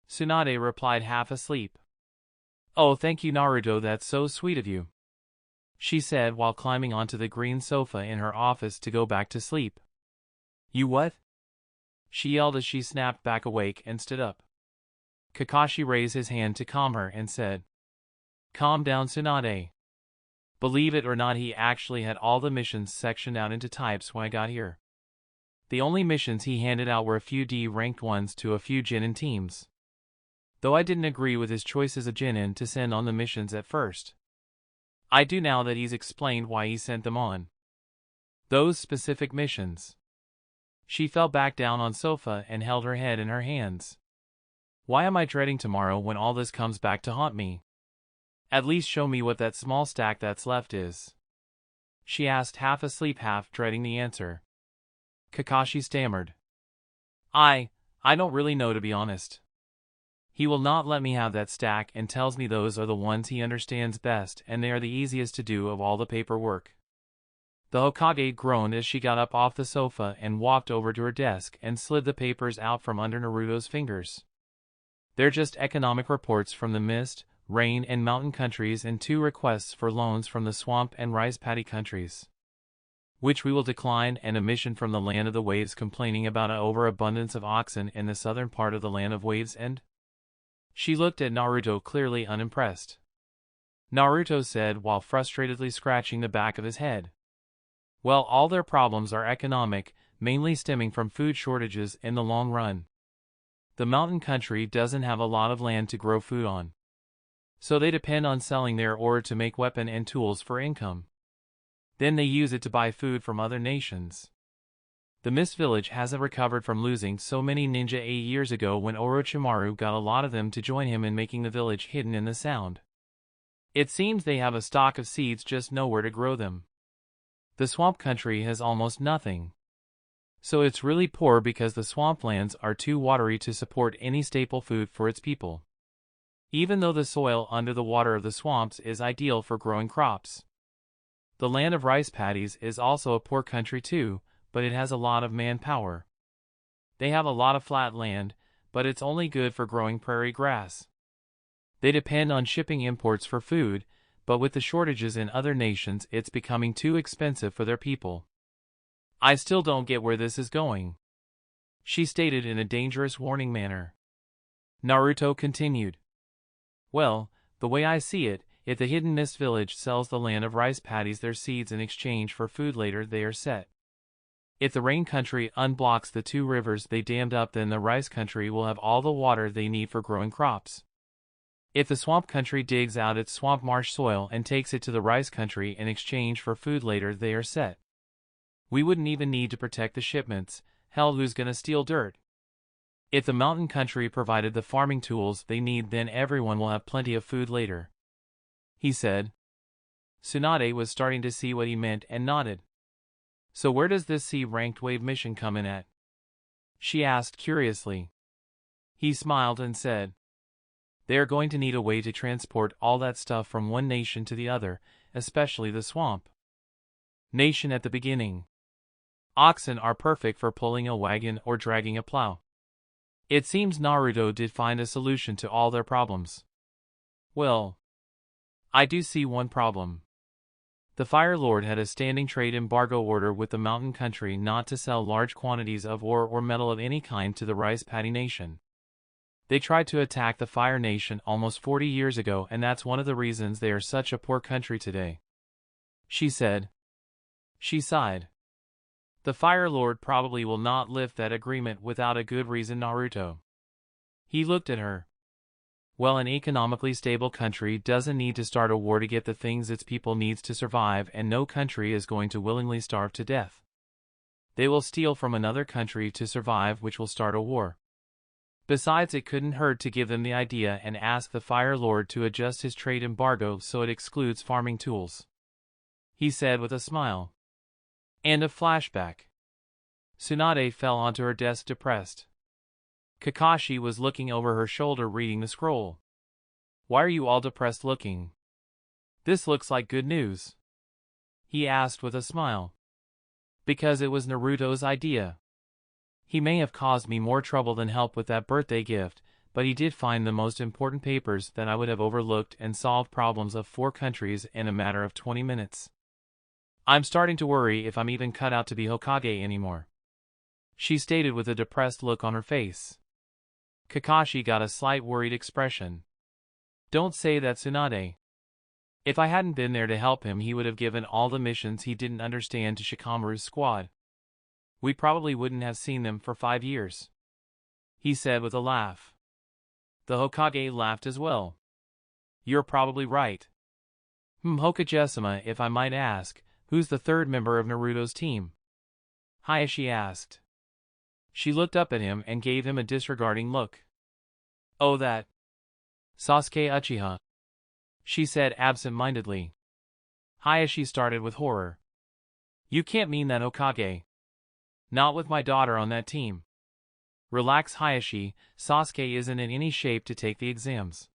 Tsunade replied, half asleep. "Oh, thank you, Naruto, that's so sweet of you," she said while climbing onto the green sofa in her office to go back to sleep. "You what?" she yelled as she snapped back awake and stood up. Kakashi raised his hand to calm her and said, "Calm down, Tsunade." Believe it or not, he actually had all the missions sectioned out into types when I got here. The only missions he handed out were a few D-ranked ones to a few Chunnin teams. Though I didn't agree with his choices of Chunnin to send on the missions at first. I do now that he's explained why he sent them on. Those specific missions. She fell back down on sofa and held her head in her hands. Why am I dreading tomorrow when all this comes back to haunt me? At least show me what that small stack that's left is, she asked, half asleep, half dreading the answer. Kakashi stammered. I don't really know, to be honest. He will not let me have that stack and tells me those are the ones he understands best and they are the easiest to do of all the paperwork. The Hokage groaned as she got up off the sofa and walked over to her desk and slid the papers out from under Naruto's fingers. They're just economic reports from the Mist, Rain, and Mountain countries and 2 requests for loans from the Swamp and Rice Paddy countries, which we will decline, and a mission from the Land of the Waves complaining about an overabundance of oxen in the southern part of the Land of Waves. And she looked at Naruto, clearly unimpressed. Naruto said while frustratedly scratching the back of his head. Well, all their problems are economic, mainly stemming from food shortages in the long run. The mountain country doesn't have a lot of land to grow food on, so they depend on selling their ore to make weapon and tools for income. Then they use it to buy food from other nations. The Mist Village hasn't recovered from losing so many ninja 8 years ago when Orochimaru got a lot of them to join him in making the village hidden in the sound. It seems they have a stock of seeds, just nowhere to grow them. The swamp country has almost nothing. So it's really poor because the swamplands are too watery to support any staple food for its people. Even though the soil under the water of the swamps is ideal for growing crops. The land of rice paddies is also a poor country too, but it has a lot of manpower. They have a lot of flat land, but it's only good for growing prairie grass. They depend on shipping imports for food, but with the shortages in other nations it's becoming too expensive for their people. I still don't get where this is going, she stated in a dangerous warning manner. Naruto continued. Well, the way I see it, if the Hidden Mist Village sells the land of rice paddies their seeds in exchange for food, later they are set. If the rain country unblocks the 2 rivers they dammed up, then the rice country will have all the water they need for growing crops. If the swamp country digs out its swamp marsh soil and takes it to the rice country in exchange for food, later they are set. We wouldn't even need to protect the shipments. Hell, who's gonna steal dirt? If the mountain country provided the farming tools they need, then everyone will have plenty of food later, he said. Tsunade was starting to see what he meant and nodded. So where does this C-ranked wave mission come in at? She asked curiously. He smiled and said, they are going to need a way to transport all that stuff from one nation to the other, especially the swamp nation at the beginning. Oxen are perfect for pulling a wagon or dragging a plow. It seems Naruto did find a solution to all their problems. Well, I do see one problem. The Fire Lord had a standing trade embargo order with the mountain country not to sell large quantities of ore or metal of any kind to the Rice Paddy Nation. They tried to attack the Fire Nation almost 40 years ago, and that's one of the reasons they are such a poor country today, she said. She sighed. The Fire Lord probably will not lift that agreement without a good reason, Naruto. He looked at her. Well, an economically stable country doesn't need to start a war to get the things its people needs to survive, and no country is going to willingly starve to death. They will steal from another country to survive, which will start a war. Besides, it couldn't hurt to give them the idea and ask the Fire Lord to adjust his trade embargo so it excludes farming tools. He said with a smile. And a flashback. Tsunade fell onto her desk depressed. Kakashi was looking over her shoulder reading the scroll. Why are you all depressed looking? This looks like good news. He asked with a smile. Because it was Naruto's idea. He may have caused me more trouble than help with that birthday gift, but he did find the most important papers that I would have overlooked and solved problems of 4 countries in a matter of 20 minutes. I'm starting to worry if I'm even cut out to be Hokage anymore. She stated with a depressed look on her face. Kakashi got a slight worried expression. Don't say that, Tsunade. If I hadn't been there to help him, he would have given all the missions he didn't understand to Shikamaru's squad. We probably wouldn't have seen them for 5 years. He said with a laugh. The Hokage laughed as well. You're probably right. Hokage-sama, if I might ask, who's the 3rd member of Naruto's team? Hayashi asked. She looked up at him and gave him a disregarding look. Oh, that. Sasuke Uchiha. She said absent-mindedly. Hayashi started with horror. You can't mean that, Hokage. Not with my daughter on that team. Relax, Hayashi, Sasuke isn't in any shape to take the exams.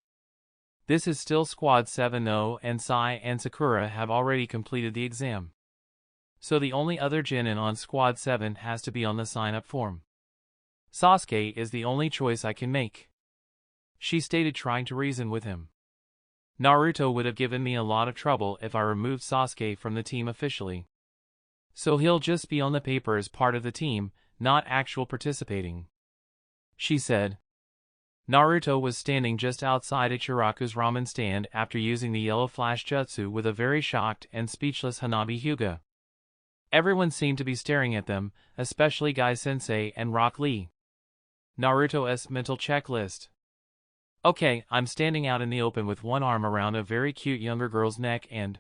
This is still Squad 7-0 and Sai and Sakura have already completed the exam. So the only other genin on Squad 7 has to be on the sign-up form. Sasuke is the only choice I can make. She stated, trying to reason with him. Naruto would have given me a lot of trouble if I removed Sasuke from the team officially. So he'll just be on the paper as part of the team, not actual participating. She said. Naruto was standing just outside Ichiraku's ramen stand after using the yellow flash jutsu with a very shocked and speechless Hanabi Hyuga. Everyone seemed to be staring at them, especially Guy-sensei and Rock Lee. Naruto's mental checklist. Okay, I'm standing out in the open with one arm around a very cute younger girl's neck and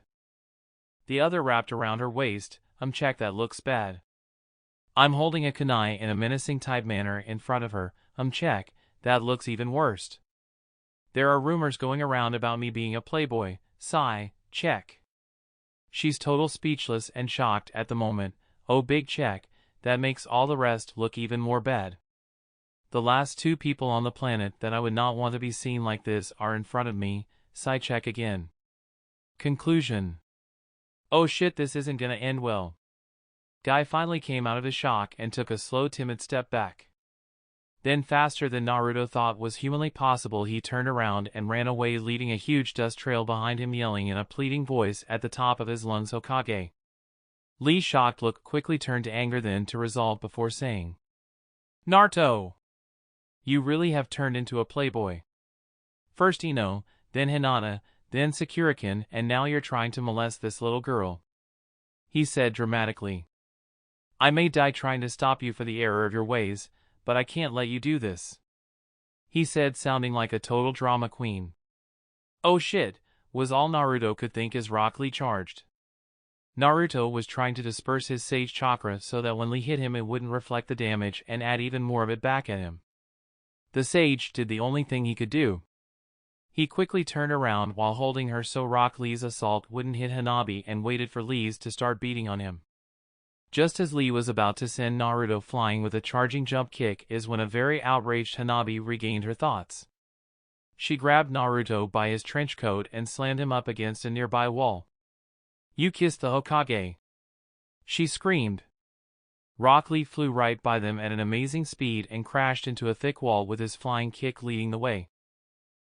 the other wrapped around her waist. Check, that looks bad. I'm holding a kunai in a menacing type manner in front of her. Check, that looks even worse. There are rumors going around about me being a playboy. Sigh, check. She's total speechless and shocked at the moment. Oh, big check, that makes all the rest look even more bad. The last 2 people on the planet that I would not want to be seen like this are in front of me. Sigh, check again. Conclusion. Oh shit, this isn't gonna end well. Guy finally came out of his shock and took a slow, timid step back. Then, faster than Naruto thought was humanly possible, he turned around and ran away, leaving a huge dust trail behind him, yelling in a pleading voice at the top of his lungs, Hokage. Lee's shocked look quickly turned to anger, then to resolve before saying, Naruto! You really have turned into a playboy. First Ino, then Hinata, then Sakura-kin, and now you're trying to molest this little girl. He said dramatically. I may die trying to stop you for the error of your ways, but I can't let you do this. He said, sounding like a total drama queen. Oh shit, was all Naruto could think as Rock Lee charged. Naruto was trying to disperse his sage chakra so that when Lee hit him it wouldn't reflect the damage and add even more of it back at him. The sage did the only thing he could do. He quickly turned around while holding her so Rock Lee's assault wouldn't hit Hanabi and waited for Lee's to start beating on him. Just as Lee was about to send Naruto flying with a charging jump kick is when a very outraged Hanabi regained her thoughts. She grabbed Naruto by his trench coat and slammed him up against a nearby wall. You kissed the Hokage! She screamed. Rock Lee flew right by them at an amazing speed and crashed into a thick wall with his flying kick leading the way.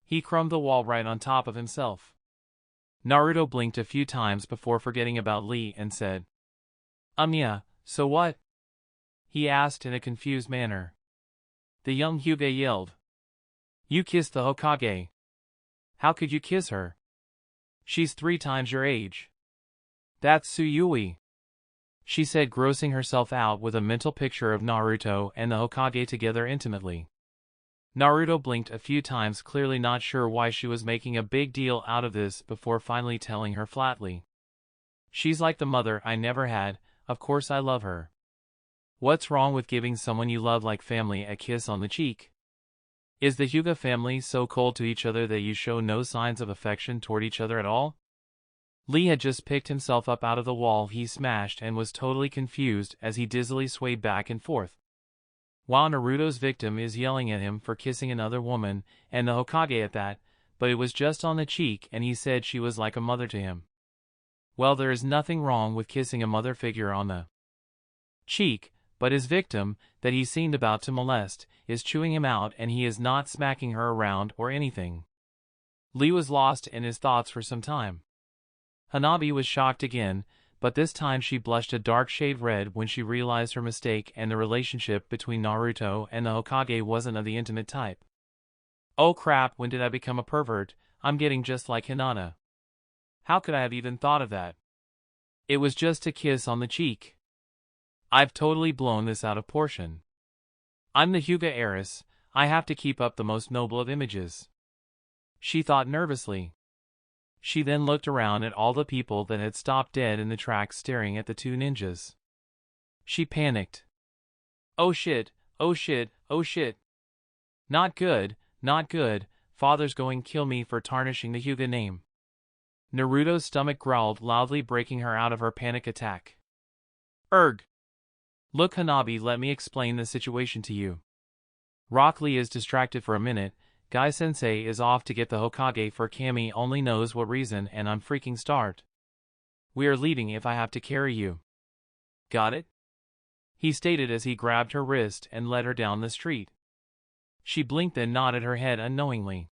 He crumbed the wall right on top of himself. Naruto blinked a few times before forgetting about Lee and said, Yeah, so what? He asked in a confused manner. The young Hyuga yelled. You kissed the Hokage. How could you kiss her? She's 3 times your age. That's Tsuyui. She said, grossing herself out with a mental picture of Naruto and the Hokage together intimately. Naruto blinked a few times, clearly not sure why she was making a big deal out of this, before finally telling her flatly. She's like the mother I never had, of course I love her. What's wrong with giving someone you love like family a kiss on the cheek? Is the Hyuga family so cold to each other that you show no signs of affection toward each other at all? Lee had just picked himself up out of the wall he smashed and was totally confused as he dizzily swayed back and forth. While Naruto's victim is yelling at him for kissing another woman, and the Hokage at that, but it was just on the cheek and he said she was like a mother to him. Well, there is nothing wrong with kissing a mother figure on the cheek, but his victim, that he seemed about to molest, is chewing him out and he is not smacking her around or anything. Lee was lost in his thoughts for some time. Hanabi was shocked again, but this time she blushed a dark shade red when she realized her mistake and the relationship between Naruto and the Hokage wasn't of the intimate type. Oh crap, when did I become a pervert? I'm getting just like Hinata. How could I have even thought of that? It was just a kiss on the cheek. I've totally blown this out of proportion. I'm the Hyuga heiress, I have to keep up the most noble of images. She thought nervously. She then looked around at all the people that had stopped dead in the tracks staring at the two ninjas. She panicked. Oh shit, oh shit, oh shit. Not good, not good, father's going to kill me for tarnishing the Hyuga name. Naruto's stomach growled loudly, breaking her out of her panic attack. Erg. Look Hanabi, let me explain the situation to you. Rock Lee is distracted for a minute. Guy-sensei is off to get the Hokage for Kami only knows what reason and I'm freaking starved. We are leaving if I have to carry you. Got it? He stated as he grabbed her wrist and led her down the street. She blinked and nodded her head unknowingly.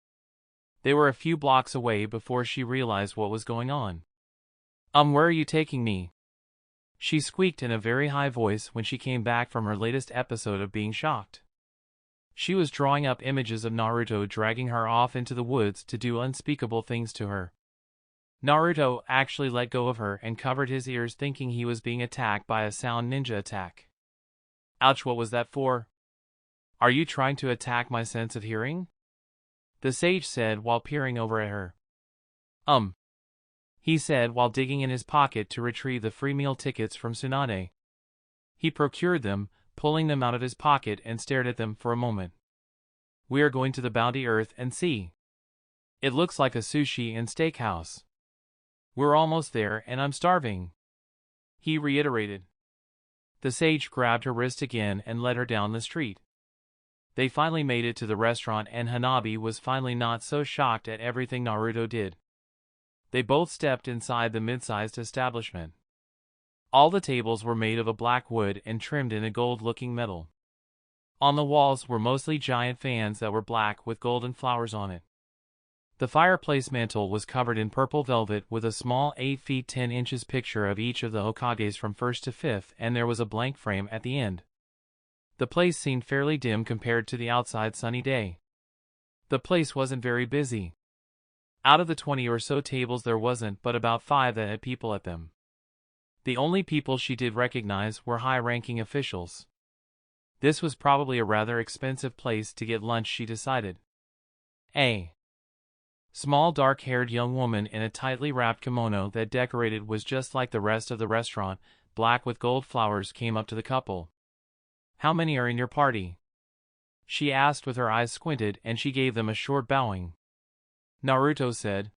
They were a few blocks away before she realized what was going on. Where are you taking me? She squeaked in a very high voice when she came back from her latest episode of being shocked. She was drawing up images of Naruto dragging her off into the woods to do unspeakable things to her. Naruto actually let go of her and covered his ears thinking he was being attacked by a sound ninja attack. Ouch, what was that for? Are you trying to attack my sense of hearing? The sage said while peering over at her. He said while digging in his pocket to retrieve the free meal tickets from Tsunade. He procured them, pulling them out of his pocket and stared at them for a moment. We are going to the Bounty Earth and Sea. It looks like a sushi and steakhouse. We're almost there and I'm starving. He reiterated. The sage grabbed her wrist again and led her down the street. They finally made it to the restaurant and Hanabi was finally not so shocked at everything Naruto did. They both stepped inside the mid-sized establishment. All the tables were made of a black wood and trimmed in a gold-looking metal. On the walls were mostly giant fans that were black with golden flowers on it. The fireplace mantel was covered in purple velvet with a small 8 feet 10 inches picture of each of the Hokages from 1st to 5th, and there was a blank frame at the end. The place seemed fairly dim compared to the outside sunny day. The place wasn't very busy. Out of the 20 or so tables there wasn't but about 5 that had people at them. The only people she did recognize were high-ranking officials. This was probably a rather expensive place to get lunch, she decided. A small dark-haired young woman in a tightly wrapped kimono that decorated was just like the rest of the restaurant, black with gold flowers, came up to the couple. How many are in your party? She asked with her eyes squinted and she gave them a short bowing. Naruto said,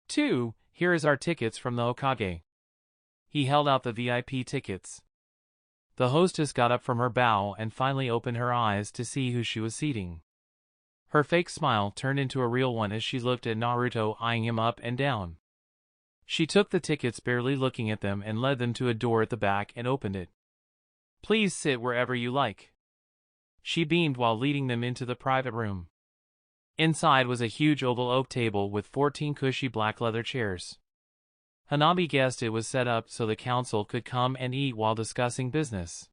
2, here is our tickets from the Hokage. He held out the VIP tickets. The hostess got up from her bow and finally opened her eyes to see who she was seating. Her fake smile turned into a real one as she looked at Naruto, eyeing him up and down. She took the tickets, barely looking at them, and led them to a door at the back and opened it. Please sit wherever you like. She beamed while leading them into the private room. Inside was a huge oval oak table with 14 cushy black leather chairs. Hanabi guessed it was set up so the council could come and eat while discussing business.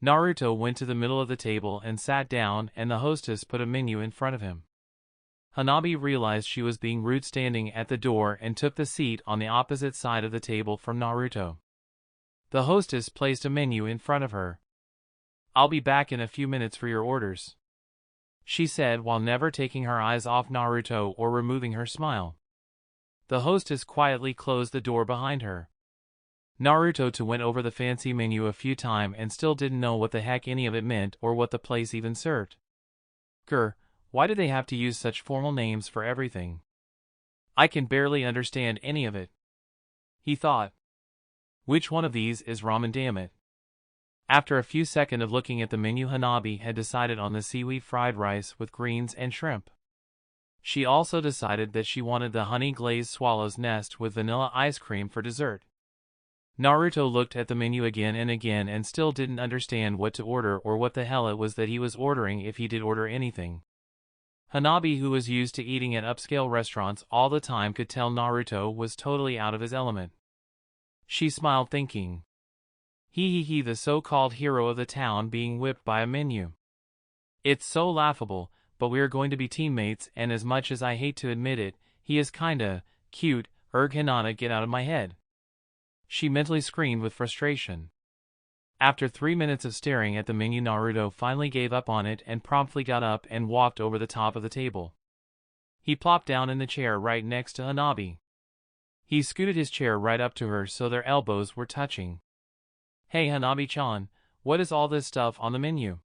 Naruto went to the middle of the table and sat down, and the hostess put a menu in front of him. Hanabi realized she was being rude standing at the door and took the seat on the opposite side of the table from Naruto. The hostess placed a menu in front of her. I'll be back in a few minutes for your orders, she said while never taking her eyes off Naruto or removing her smile. The hostess quietly closed the door behind her. Naruto went over the fancy menu a few times and still didn't know what the heck any of it meant or what the place even served. Why do they have to use such formal names for everything? I can barely understand any of it. He thought. Which one of these is ramen, damn it? After a few seconds of looking at the menu, Hanabi had decided on the seaweed fried rice with greens and shrimp. She also decided that she wanted the honey-glazed swallow's nest with vanilla ice cream for dessert. Naruto looked at the menu again and still didn't understand what to order or what the hell it was that he was ordering if he did order anything. Hanabi, who was used to eating at upscale restaurants all the time, could tell Naruto was totally out of his element. She smiled, thinking, he, the so-called hero of the town being whipped by a menu. It's so laughable, but we're going to be teammates, and as much as I hate to admit it, he is kinda cute. Hinata, get out of my head. She mentally screamed with frustration. After 3 minutes of staring at the menu, Naruto finally gave up on it and promptly got up and walked over the top of the table. He plopped down in the chair right next to Hanabi. He scooted his chair right up to her so their elbows were touching. Hey Hanabi-chan, what is all this stuff on the menu?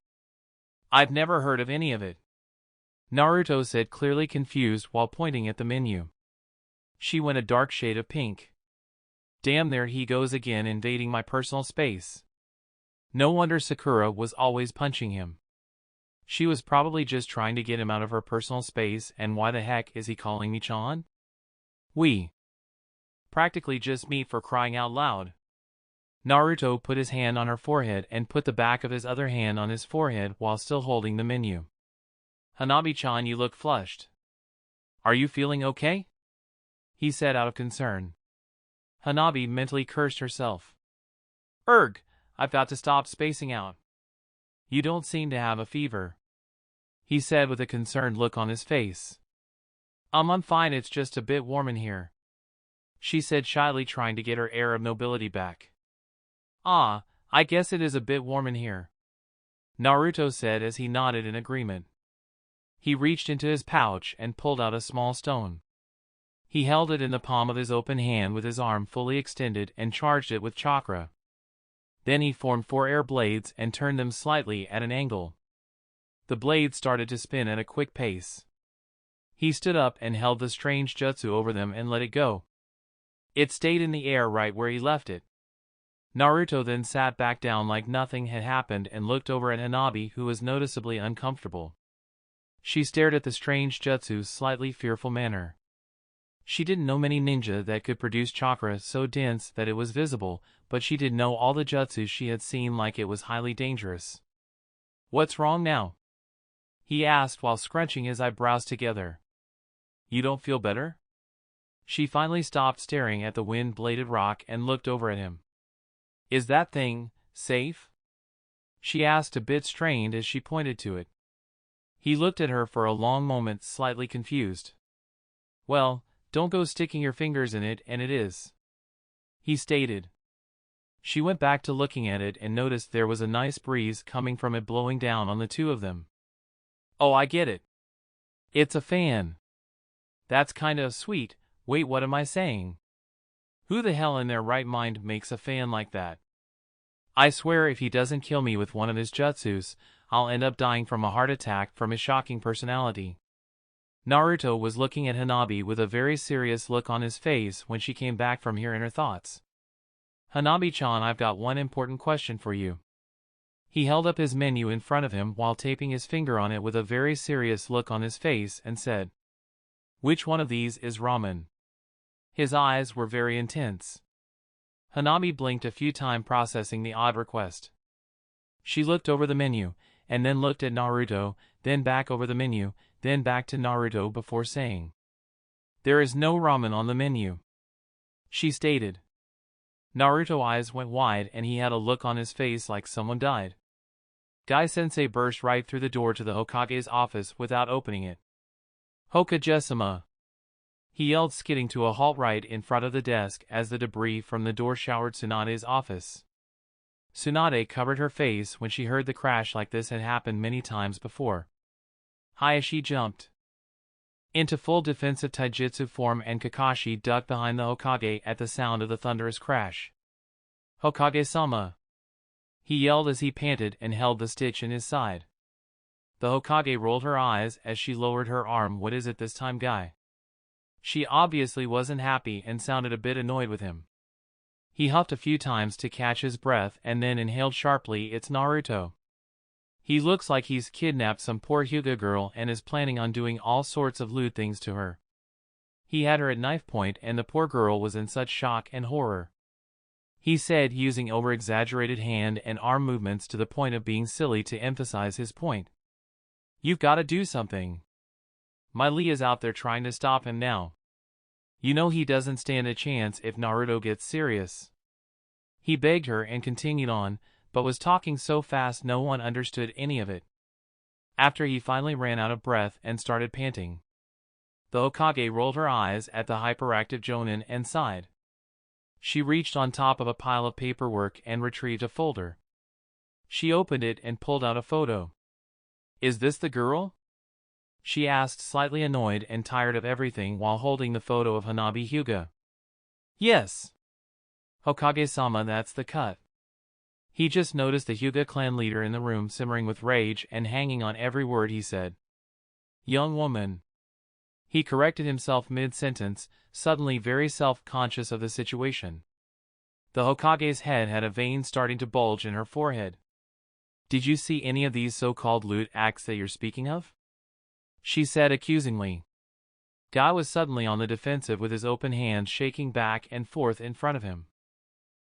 I've never heard of any of it. Naruto said, clearly confused while pointing at the menu. She went a dark shade of pink. Damn, there he goes again, invading my personal space. No wonder Sakura was always punching him. She was probably just trying to get him out of her personal space, and why the heck is he calling me Chan? We practically just meet, for crying out loud. Naruto put his hand on her forehead and put the back of his other hand on his forehead while still holding the menu. Hanabi-chan, you look flushed. Are you feeling okay? He said out of concern. Hanabi mentally cursed herself. I've got to stop spacing out. You don't seem to have a fever, he said with a concerned look on his face. I'm fine, it's just a bit warm in here, she said shyly, trying to get her air of nobility back. I guess it is a bit warm in here, Naruto said as he nodded in agreement. He reached into his pouch and pulled out a small stone. He held it in the palm of his open hand with his arm fully extended and charged it with chakra. Then he formed 4 air blades and turned them slightly at an angle. The blades started to spin at a quick pace. He stood up and held the strange jutsu over them and let it go. It stayed in the air right where he left it. Naruto then sat back down like nothing had happened and looked over at Hanabi, who was noticeably uncomfortable. She stared at the strange jutsu's slightly fearful manner. She didn't know many ninja that could produce chakra so dense that it was visible, but she did know all the jutsus she had seen, like it was highly dangerous. What's wrong now? He asked while scrunching his eyebrows together. You don't feel better? She finally stopped staring at the wind-bladed rock and looked over at him. Is that thing safe? She asked, a bit strained as she pointed to it. He looked at her for a long moment, slightly confused. Well, don't go sticking your fingers in it, and it is, he stated. She went back to looking at it and noticed there was a nice breeze coming from it, blowing down on the two of them. Oh, I get it. It's a fan. That's kinda sweet. Wait, what am I saying? Who the hell in their right mind makes a fan like that? I swear if he doesn't kill me with one of his jutsus, I'll end up dying from a heart attack from his shocking personality. Naruto was looking at Hanabi with a very serious look on his face when she came back from here in her thoughts. Hanabi-chan, I've got one important question for you. He held up his menu in front of him while taping his finger on it with a very serious look on his face and said, Which one of these is ramen? His eyes were very intense. Hanabi blinked a few times, processing the odd request. She looked over the menu, and then looked at Naruto, then back over the menu, then back to Naruto before saying, There is no ramen on the menu, she stated. Naruto's eyes went wide and he had a look on his face like someone died. Gai-sensei burst right through the door to the Hokage's office without opening it. Hokage-sama, he yelled, skidding to a halt right in front of the desk as the debris from the door showered Tsunade's office. Tsunade covered her face when she heard the crash. Like this had happened many times before. Hayashi jumped into full defensive taijutsu form and Kakashi ducked behind the Hokage at the sound of the thunderous crash. "Hokage-sama!" he yelled as he panted and held the stitch in his side. The Hokage rolled her eyes as she lowered her arm. "What is it this time, guy?" She obviously wasn't happy and sounded a bit annoyed with him. He huffed a few times to catch his breath and then inhaled sharply. "It's Naruto. He looks like he's kidnapped some poor Hyuga girl and is planning on doing all sorts of lewd things to her. He had her at knife point and the poor girl was in such shock and horror," he said, using over-exaggerated hand and arm movements to the point of being silly to emphasize his point. "You've got to do something. My Lee is out there trying to stop him now. You know he doesn't stand a chance if Naruto gets serious." He begged her and continued on, but was talking so fast no one understood any of it. After he finally ran out of breath and started panting, the Hokage rolled her eyes at the hyperactive Chunnin and sighed. She reached on top of a pile of paperwork and retrieved a folder. She opened it and pulled out a photo. "Is this the girl?" she asked, slightly annoyed and tired of everything, while holding the photo of Hanabi Hyuga. "Yes. Hokage-sama, that's the cut." He just noticed the Hyuga clan leader in the room simmering with rage and hanging on every word he said. "Young woman." He corrected himself mid-sentence, suddenly very self-conscious of the situation. The Hokage's head had a vein starting to bulge in her forehead. "Did you see any of these so-called lewd acts that you're speaking of?" she said accusingly. Guy was suddenly on the defensive with his open hands shaking back and forth in front of him.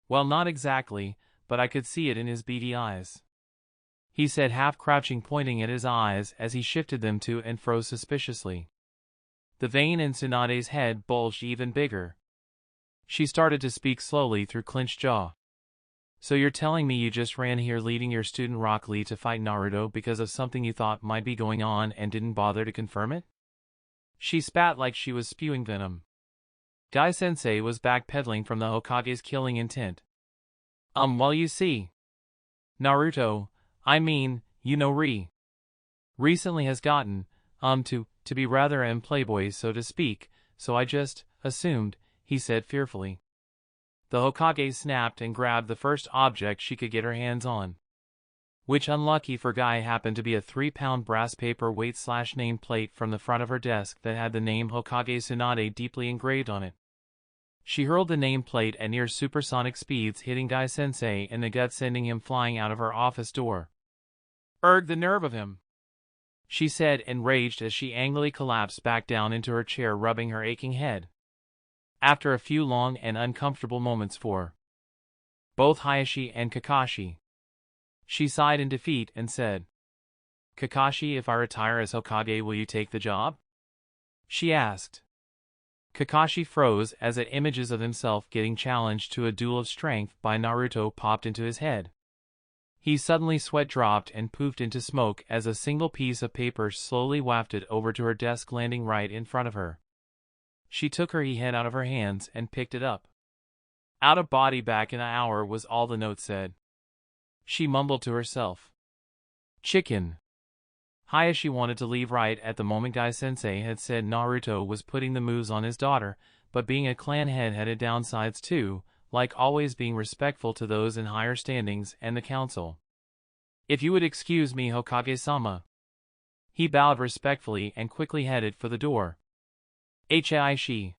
"Well, not exactly, but I could see it in his beady eyes," he said, half crouching, pointing at his eyes as he shifted them to and fro suspiciously. The vein in Tsunade's head bulged even bigger. She started to speak slowly through clenched jaw. "So you're telling me you just ran here leading your student Rock Lee to fight Naruto because of something you thought might be going on and didn't bother to confirm it?" She spat like she was spewing venom. Guy-sensei was backpedaling from the Hokage's killing intent. Well, you see, Naruto, I mean, you know, recently has gotten, to be rather playboy, so to speak, so I just assumed," he said fearfully. The Hokage snapped and grabbed the first object she could get her hands on, which, unlucky for Guy, happened to be a 3-pound brass paper weight/name plate from the front of her desk that had the name Hokage Tsunade deeply engraved on it. She hurled the nameplate at near supersonic speeds, hitting Guy-sensei in the gut, sending him flying out of her office door. "Erg, the nerve of him!" she said, enraged, as she angrily collapsed back down into her chair, rubbing her aching head. After a few long and uncomfortable moments for both Hayashi and Kakashi, she sighed in defeat and said, "Kakashi, if I retire as Hokage, will you take the job?" she asked. Kakashi froze as at images of himself getting challenged to a duel of strength by Naruto popped into his head. He suddenly sweat dropped and poofed into smoke as a single piece of paper slowly wafted over to her desk, landing right in front of her. She took her head out of her hands and picked it up. "Out of body back in an hour," was all the note said. She mumbled to herself. Chicken. Hayashi wanted to leave right at the moment Guy-sensei had said Naruto was putting the moves on his daughter, but being a clan head had downsides too, like always being respectful to those in higher standings and the council. "If you would excuse me, Hokage-sama." He bowed respectfully and quickly headed for the door. Hayashi.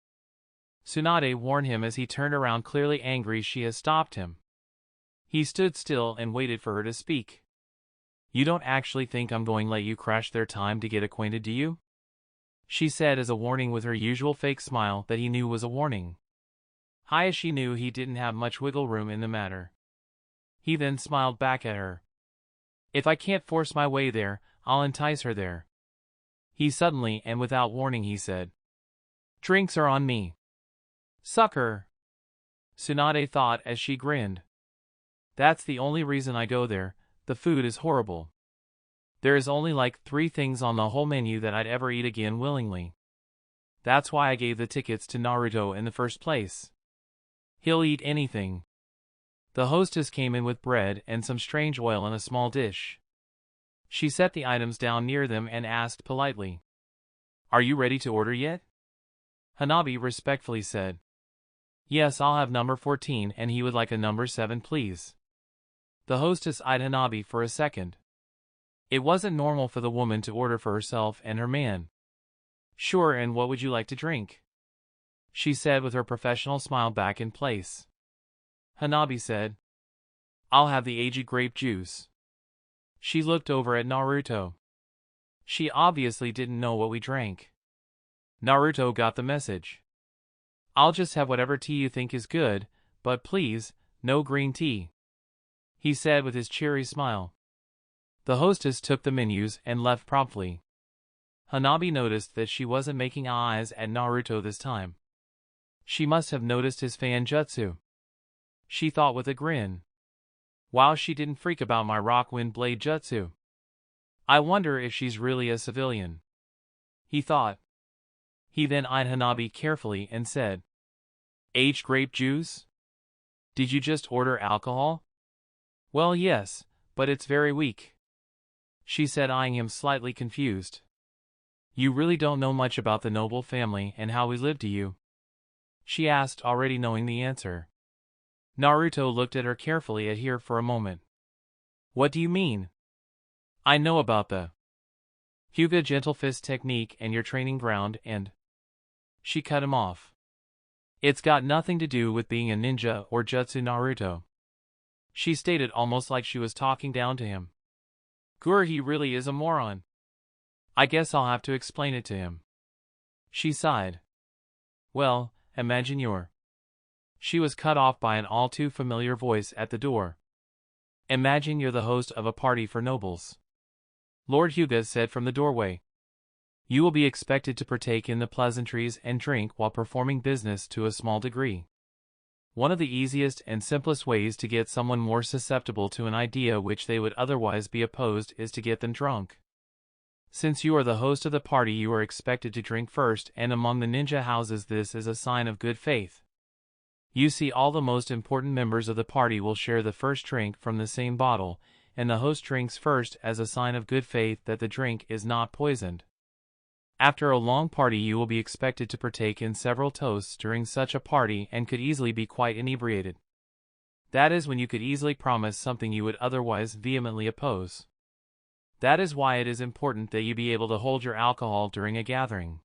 Tsunade warned him as he turned around, clearly angry she has stopped him. He stood still and waited for her to speak. "You don't actually think I'm going to let you crash their time to get acquainted, do you?" she said as a warning, with her usual fake smile that he knew was a warning. Hayashi knew he didn't have much wiggle room in the matter. He then smiled back at her. "If I can't force my way there, I'll entice her there." He suddenly and without warning he said, "Drinks are on me." "Sucker," Tsunade thought as she grinned. "That's the only reason I go there. The food is horrible. There is only like 3 things on the whole menu that I'd ever eat again willingly. That's why I gave the tickets to Naruto in the first place. He'll eat anything." The hostess came in with bread and some strange oil in a small dish. She set the items down near them and asked politely, "Are you ready to order yet?" Hanabi respectfully said, Yes, I'll have number 14 and he would like a number 7 please. The hostess eyed Hanabi for a second. It wasn't normal for the woman to order for herself and her man. Sure, and what would you like to drink? She said with her professional smile back in place. Hanabi said, I'll have the aged grape juice. She looked over at Naruto. She obviously didn't know what we drank. Naruto got the message. I'll just have whatever tea you think is good, but please, no green tea, he said with his cheery smile. The hostess took the menus and left promptly. Hanabi noticed that she wasn't making eyes at Naruto this time. She must have noticed his fan jutsu. She thought with a grin. Wow, she didn't freak about my rock wind blade jutsu. I wonder if she's really a civilian, he thought. He then eyed Hanabi carefully and said, Aged grape juice? Did you just order alcohol? Well, yes, but it's very weak, she said, eyeing him slightly confused. You really don't know much about the noble family and how we live, do you? She asked, already knowing the answer. Naruto looked at her carefully here for a moment. What do you mean? I know about the Hyuga gentle fist technique and your training ground and… She cut him off. It's got nothing to do with being a ninja or jutsu, Naruto, she stated, almost like she was talking down to him. Gur, he really is a moron. I guess I'll have to explain it to him. She sighed. Well, imagine you're… She was cut off by an all too familiar voice at the door. Imagine you're the host of a party for nobles, Lord Hyuga said from the doorway. You will be expected to partake in the pleasantries and drink while performing business to a small degree. One of the easiest and simplest ways to get someone more susceptible to an idea which they would otherwise be opposed is to get them drunk. Since you are the host of the party, you are expected to drink first, and among the ninja houses this is a sign of good faith. You see, all the most important members of the party will share the first drink from the same bottle, and the host drinks first as a sign of good faith that the drink is not poisoned. After a long party, you will be expected to partake in several toasts during such a party and could easily be quite inebriated. That is when you could easily promise something you would otherwise vehemently oppose. That is why it is important that you be able to hold your alcohol during a gathering.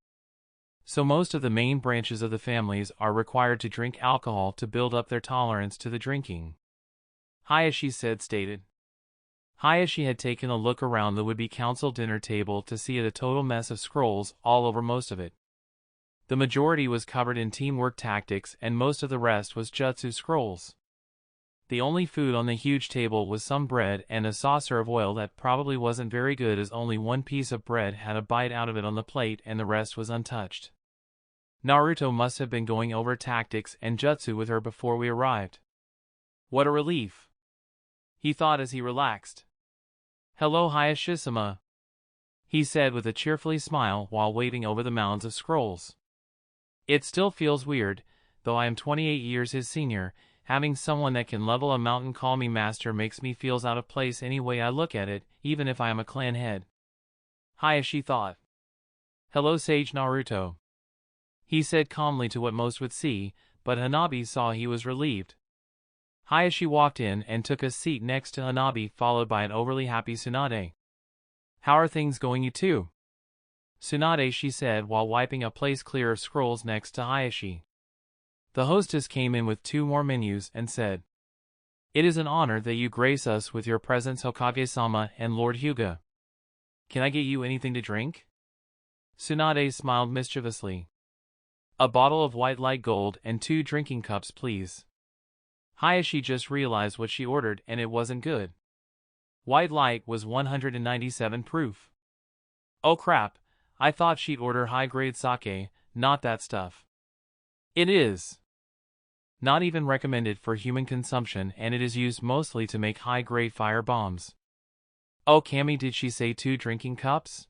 So most of the main branches of the families are required to drink alcohol to build up their tolerance to the drinking. Hayashi stated. Hayashi had taken a look around the would-be council dinner table to see it a total mess of scrolls all over most of it. The majority was covered in teamwork tactics and most of the rest was jutsu scrolls. The only food on the huge table was some bread and a saucer of oil that probably wasn't very good, as only one piece of bread had a bite out of it on the plate and the rest was untouched. Naruto must have been going over tactics and jutsu with her before we arrived. What a relief, he thought as he relaxed. Hello, Hayashi-sama, he said with a cheerful smile while waving over the mounds of scrolls. It still feels weird, though I am 28 years his senior. Having someone that can level a mountain call me master makes me feels out of place any way I look at it, even if I am a clan head, Hayashi thought. Hello, Sage Naruto, he said calmly to what most would see, but Hanabi saw he was relieved. Hayashi walked in and took a seat next to Hanabi, followed by an overly happy Tsunade. How are things going, you two? Tsunade, she said while wiping a place clear of scrolls next to Hayashi. The hostess came in with 2 more menus and said, It is an honor that you grace us with your presence, Hokage-sama and Lord Hyuga. Can I get you anything to drink? Tsunade smiled mischievously. A bottle of white light gold and 2 drinking cups, please. Hayashi just realized what she ordered and it wasn't good. White light was 197 proof. Oh crap, I thought she'd order high-grade sake, not that stuff. It is not even recommended for human consumption, and it is used mostly to make high-grade fire bombs. Oh Kami, did she say 2 drinking cups?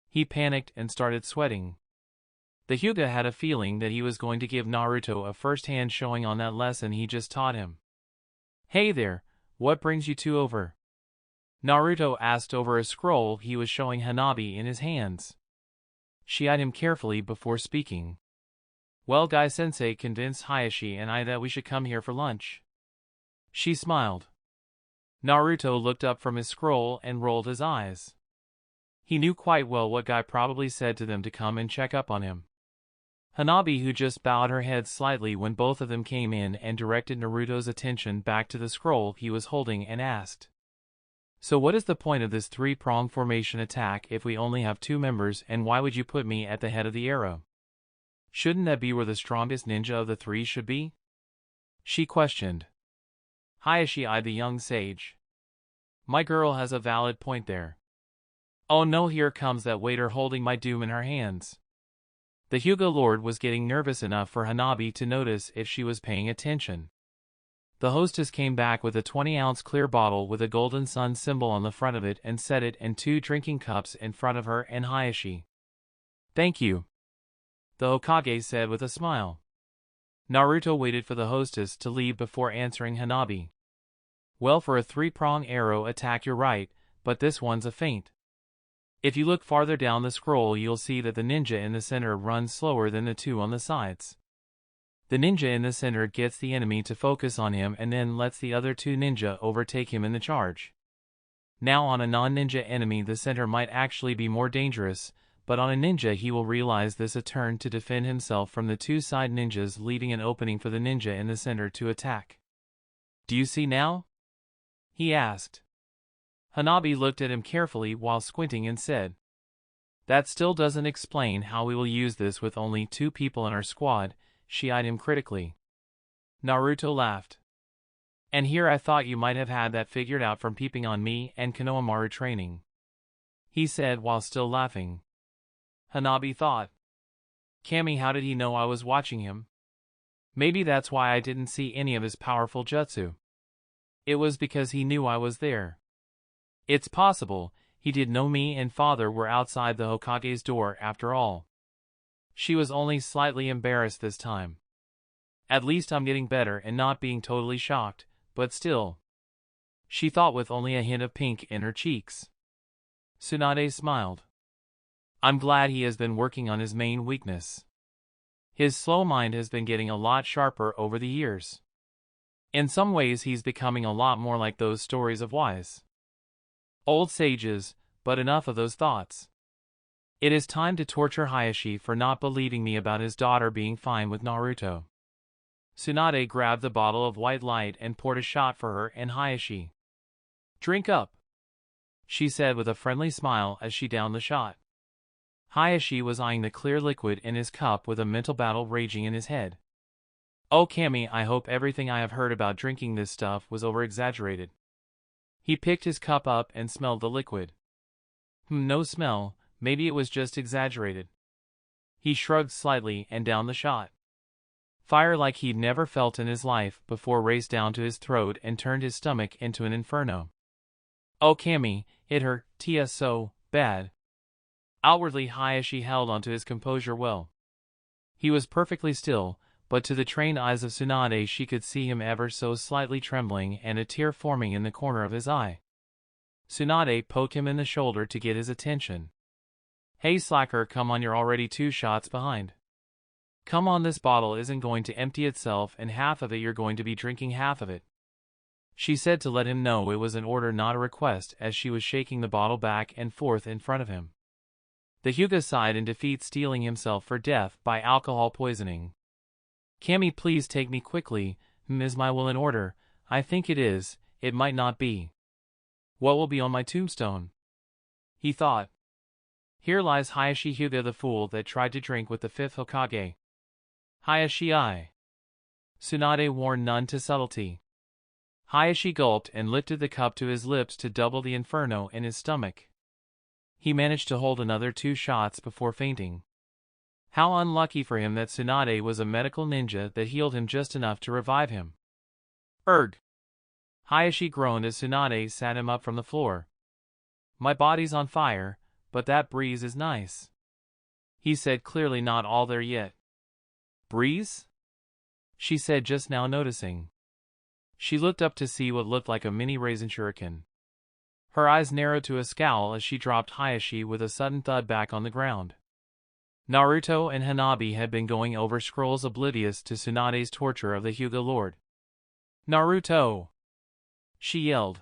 He panicked and started sweating. The Hyuga had a feeling that he was going to give Naruto a first-hand showing on that lesson he just taught him. Hey there, what brings you two over? Naruto asked over a scroll he was showing Hanabi in his hands. She eyed him carefully before speaking. Well, Guy-sensei convinced Hayashi and I that we should come here for lunch. She smiled. Naruto looked up from his scroll and rolled his eyes. He knew quite well what Guy probably said to them to come and check up on him. Hanabi, who just bowed her head slightly when both of them came in and directed Naruto's attention back to the scroll he was holding and asked, "So what is the point of this three-prong formation attack if we only have 2 members, and why would you put me at the head of the arrow? Shouldn't that be where the strongest ninja of the 3 should be?" She questioned. Hayashi eyed the young sage. My girl has a valid point there. Oh no, here comes that waiter holding my doom in her hands. The Hyuga Lord was getting nervous enough for Hanabi to notice if she was paying attention. The hostess came back with a 20-ounce clear bottle with a golden sun symbol on the front of it and set it and 2 drinking cups in front of her and Hayashi. Thank you, the Hokage said with a smile. Naruto waited for the hostess to leave before answering Hanabi. Well, for a 3-prong arrow attack you're right, but this one's a feint. If you look farther down the scroll you'll see that the ninja in the center runs slower than the 2 on the sides. The ninja in the center gets the enemy to focus on him and then lets the other 2 ninja overtake him in the charge. Now on a non-ninja enemy the center might actually be more dangerous, but on a ninja he will realize this a turn to defend himself from the 2 side ninjas, leaving an opening for the ninja in the center to attack. Do you see now? He asked. Hanabi looked at him carefully while squinting and said, That still doesn't explain how we will use this with only 2 people in our squad. She eyed him critically. Naruto laughed. And here I thought you might have had that figured out from peeping on me and Konohamaru training, he said while still laughing. Hanabi thought. Kami, how did he know I was watching him? Maybe that's why I didn't see any of his powerful jutsu. It was because he knew I was there. It's possible, he did know me and father were outside the Hokage's door after all. She was only slightly embarrassed this time. At least I'm getting better and not being totally shocked, but still, she thought with only a hint of pink in her cheeks. Tsunade smiled. I'm glad he has been working on his main weakness. His slow mind has been getting a lot sharper over the years. In some ways he's becoming a lot more like those stories of wise old sages, but enough of those thoughts. It is time to torture Hayashi for not believing me about his daughter being fine with Naruto. Tsunade grabbed the bottle of white light and poured a shot for her and Hayashi. Drink up, she said with a friendly smile as she downed the shot. Hayashi was eyeing the clear liquid in his cup with a mental battle raging in his head. Oh Kami, I hope everything I have heard about drinking this stuff was over-exaggerated. He picked his cup up and smelled the liquid. No smell, maybe it was just exaggerated. He shrugged slightly and downed the shot. Fire like he'd never felt in his life before raced down to his throat and turned his stomach into an inferno. Oh Kami, it hurt so bad. Outwardly Hayashi held onto his composure well. He was perfectly still, but to the trained eyes of Tsunade she could see him ever so slightly trembling and a tear forming in the corner of his eye. Tsunade poked him in the shoulder to get his attention. Hey slacker, come on, you're already 2 shots behind. Come on, this bottle isn't going to empty itself and half of it you're going to be drinking half of it. She said to let him know it was an order not a request as she was shaking the bottle back and forth in front of him. The Hyuga sighed in defeat, steeling himself for death by alcohol poisoning. Kami, please take me quickly. Is my will in order? I think it is, it might not be. What will be on my tombstone? He thought. Here lies Hayashi Hyuga, the fool that tried to drink with the 5th Hokage. Hayashi I. Tsunade warned none to subtlety. Hayashi gulped and lifted the cup to his lips to double the inferno in his stomach. He managed to hold another 2 shots before fainting. How unlucky for him that Tsunade was a medical ninja that healed him just enough to revive him. Erg! Hayashi groaned as Tsunade sat him up from the floor. My body's on fire, but that breeze is nice, he said, clearly not all there yet. Breeze? She said, just now noticing. She looked up to see what looked like a mini raisin shuriken. Her eyes narrowed to a scowl as she dropped Hayashi with a sudden thud back on the ground. Naruto and Hanabi had been going over scrolls oblivious to Tsunade's torture of the Hyuga Lord. "Naruto!" she yelled.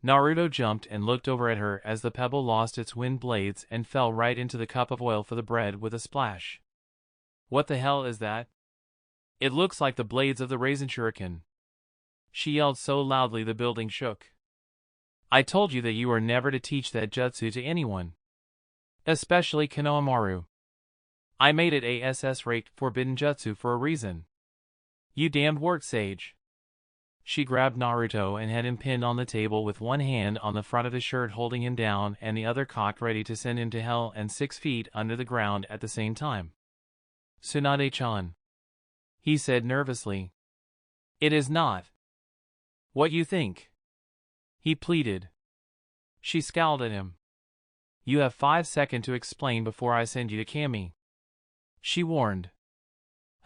Naruto jumped and looked over at her as the pebble lost its wind blades and fell right into the cup of oil for the bread with a splash. "What the hell is that? It looks like the blades of the Raisin Shuriken," she yelled so loudly the building shook. "I told you that you were never to teach that jutsu to anyone. Especially Konohamaru. I made it a SS-rate forbidden jutsu for a reason. You damned wart sage." She grabbed Naruto and had him pinned on the table with one hand on the front of his shirt holding him down and the other cocked ready to send him to hell and 6 feet under the ground at the same time. "Tsunade-chan," he said nervously. "It is not what you think," he pleaded. She scowled at him. "You have 5 seconds to explain before I send you to Kami," she warned.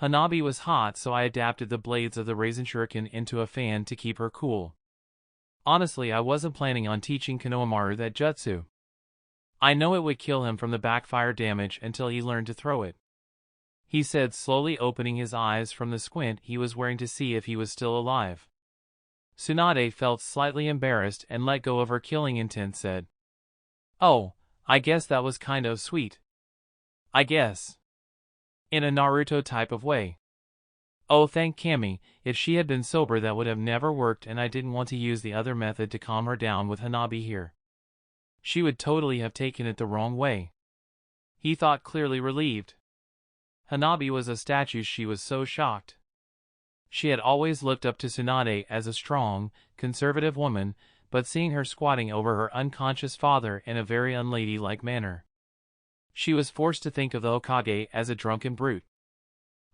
Hanabi was hot, so I adapted the blades of the Raisin Shuriken into a fan to keep her cool. Honestly, I wasn't planning on teaching Konohamaru that jutsu. I know it would kill him from the backfire damage until he learned to throw it," he said, slowly opening his eyes from the squint he was wearing to see if he was still alive. Tsunade felt slightly embarrassed and let go of her killing intent, said, "Oh, I guess that was kind of sweet. I guess." In a Naruto type of way. "Oh, thank Kami, if she had been sober that would have never worked and I didn't want to use the other method to calm her down with Hanabi here. She would totally have taken it the wrong way." He thought, clearly relieved. Hanabi was a statue. She was so shocked. She had always looked up to Tsunade as a strong, conservative woman, but seeing her squatting over her unconscious father in a very unladylike manner, she was forced to think of the Hokage as a drunken brute.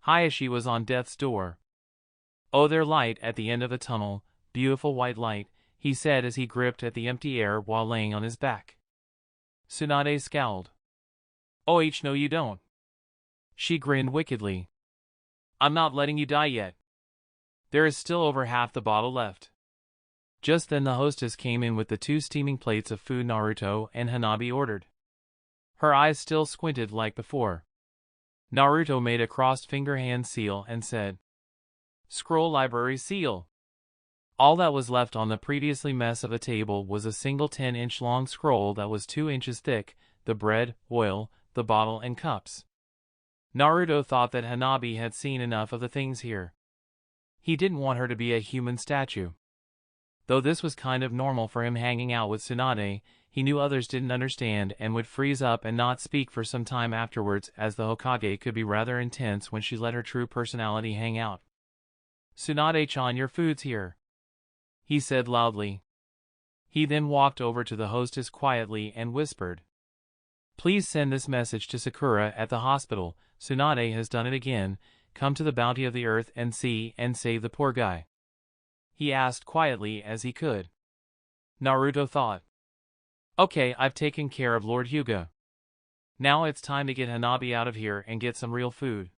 Hayashi was on death's door. "Oh, their light at the end of the tunnel, beautiful white light," he said as he gripped at the empty air while laying on his back. Tsunade scowled. "Oh, no you don't." She grinned wickedly. "I'm not letting you die yet. There is still over half the bottle left." Just then the hostess came in with the 2 steaming plates of food Naruto and Hanabi ordered. Her eyes still squinted like before. Naruto made a crossed finger hand seal and said, "Scroll library seal." All that was left on the previously mess of a table was a single 10-inch long scroll that was 2 inches thick, the bread, oil, the bottle and cups. Naruto thought that Hanabi had seen enough of the things here. He didn't want her to be a human statue. Though this was kind of normal for him hanging out with Tsunade, he knew others didn't understand and would freeze up and not speak for some time afterwards, as the Hokage could be rather intense when she let her true personality hang out. "Tsunade-chan, your food's here," he said loudly. He then walked over to the hostess quietly and whispered, "Please send this message to Sakura at the hospital. Tsunade has done it again. Come to the bounty of the earth and see and save the poor guy," he asked quietly as he could. Naruto thought, "Okay, I've taken care of Lord Hyuga. Now it's time to get Hanabi out of here and get some real food.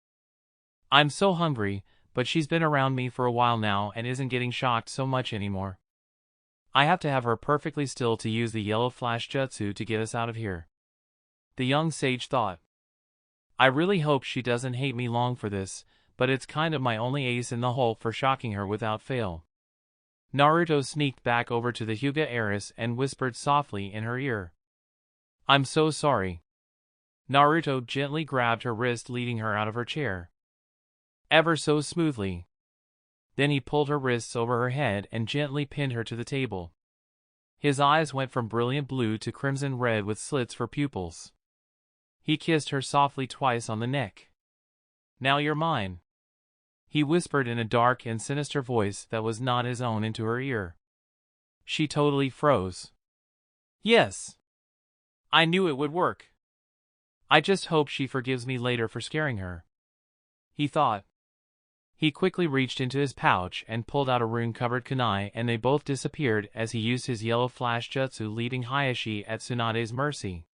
I'm so hungry, but she's been around me for a while now and isn't getting shocked so much anymore. I have to have her perfectly still to use the yellow flash jutsu to get us out of here." The young sage thought, "I really hope she doesn't hate me long for this, but it's kind of my only ace in the hole for shocking her without fail." Naruto sneaked back over to the Hyuga heiress and whispered softly in her ear, "I'm so sorry." Naruto gently grabbed her wrist, leading her out of her chair. Ever so smoothly. Then he pulled her wrists over her head and gently pinned her to the table. His eyes went from brilliant blue to crimson red with slits for pupils. He kissed her softly twice on the neck. "Now you're mine," he whispered in a dark and sinister voice that was not his own into her ear. She totally froze. "Yes. I knew it would work. I just hope she forgives me later for scaring her," he thought. He quickly reached into his pouch and pulled out a rune-covered kunai, and they both disappeared as he used his yellow flash jutsu, leaving Hayashi at Tsunade's mercy.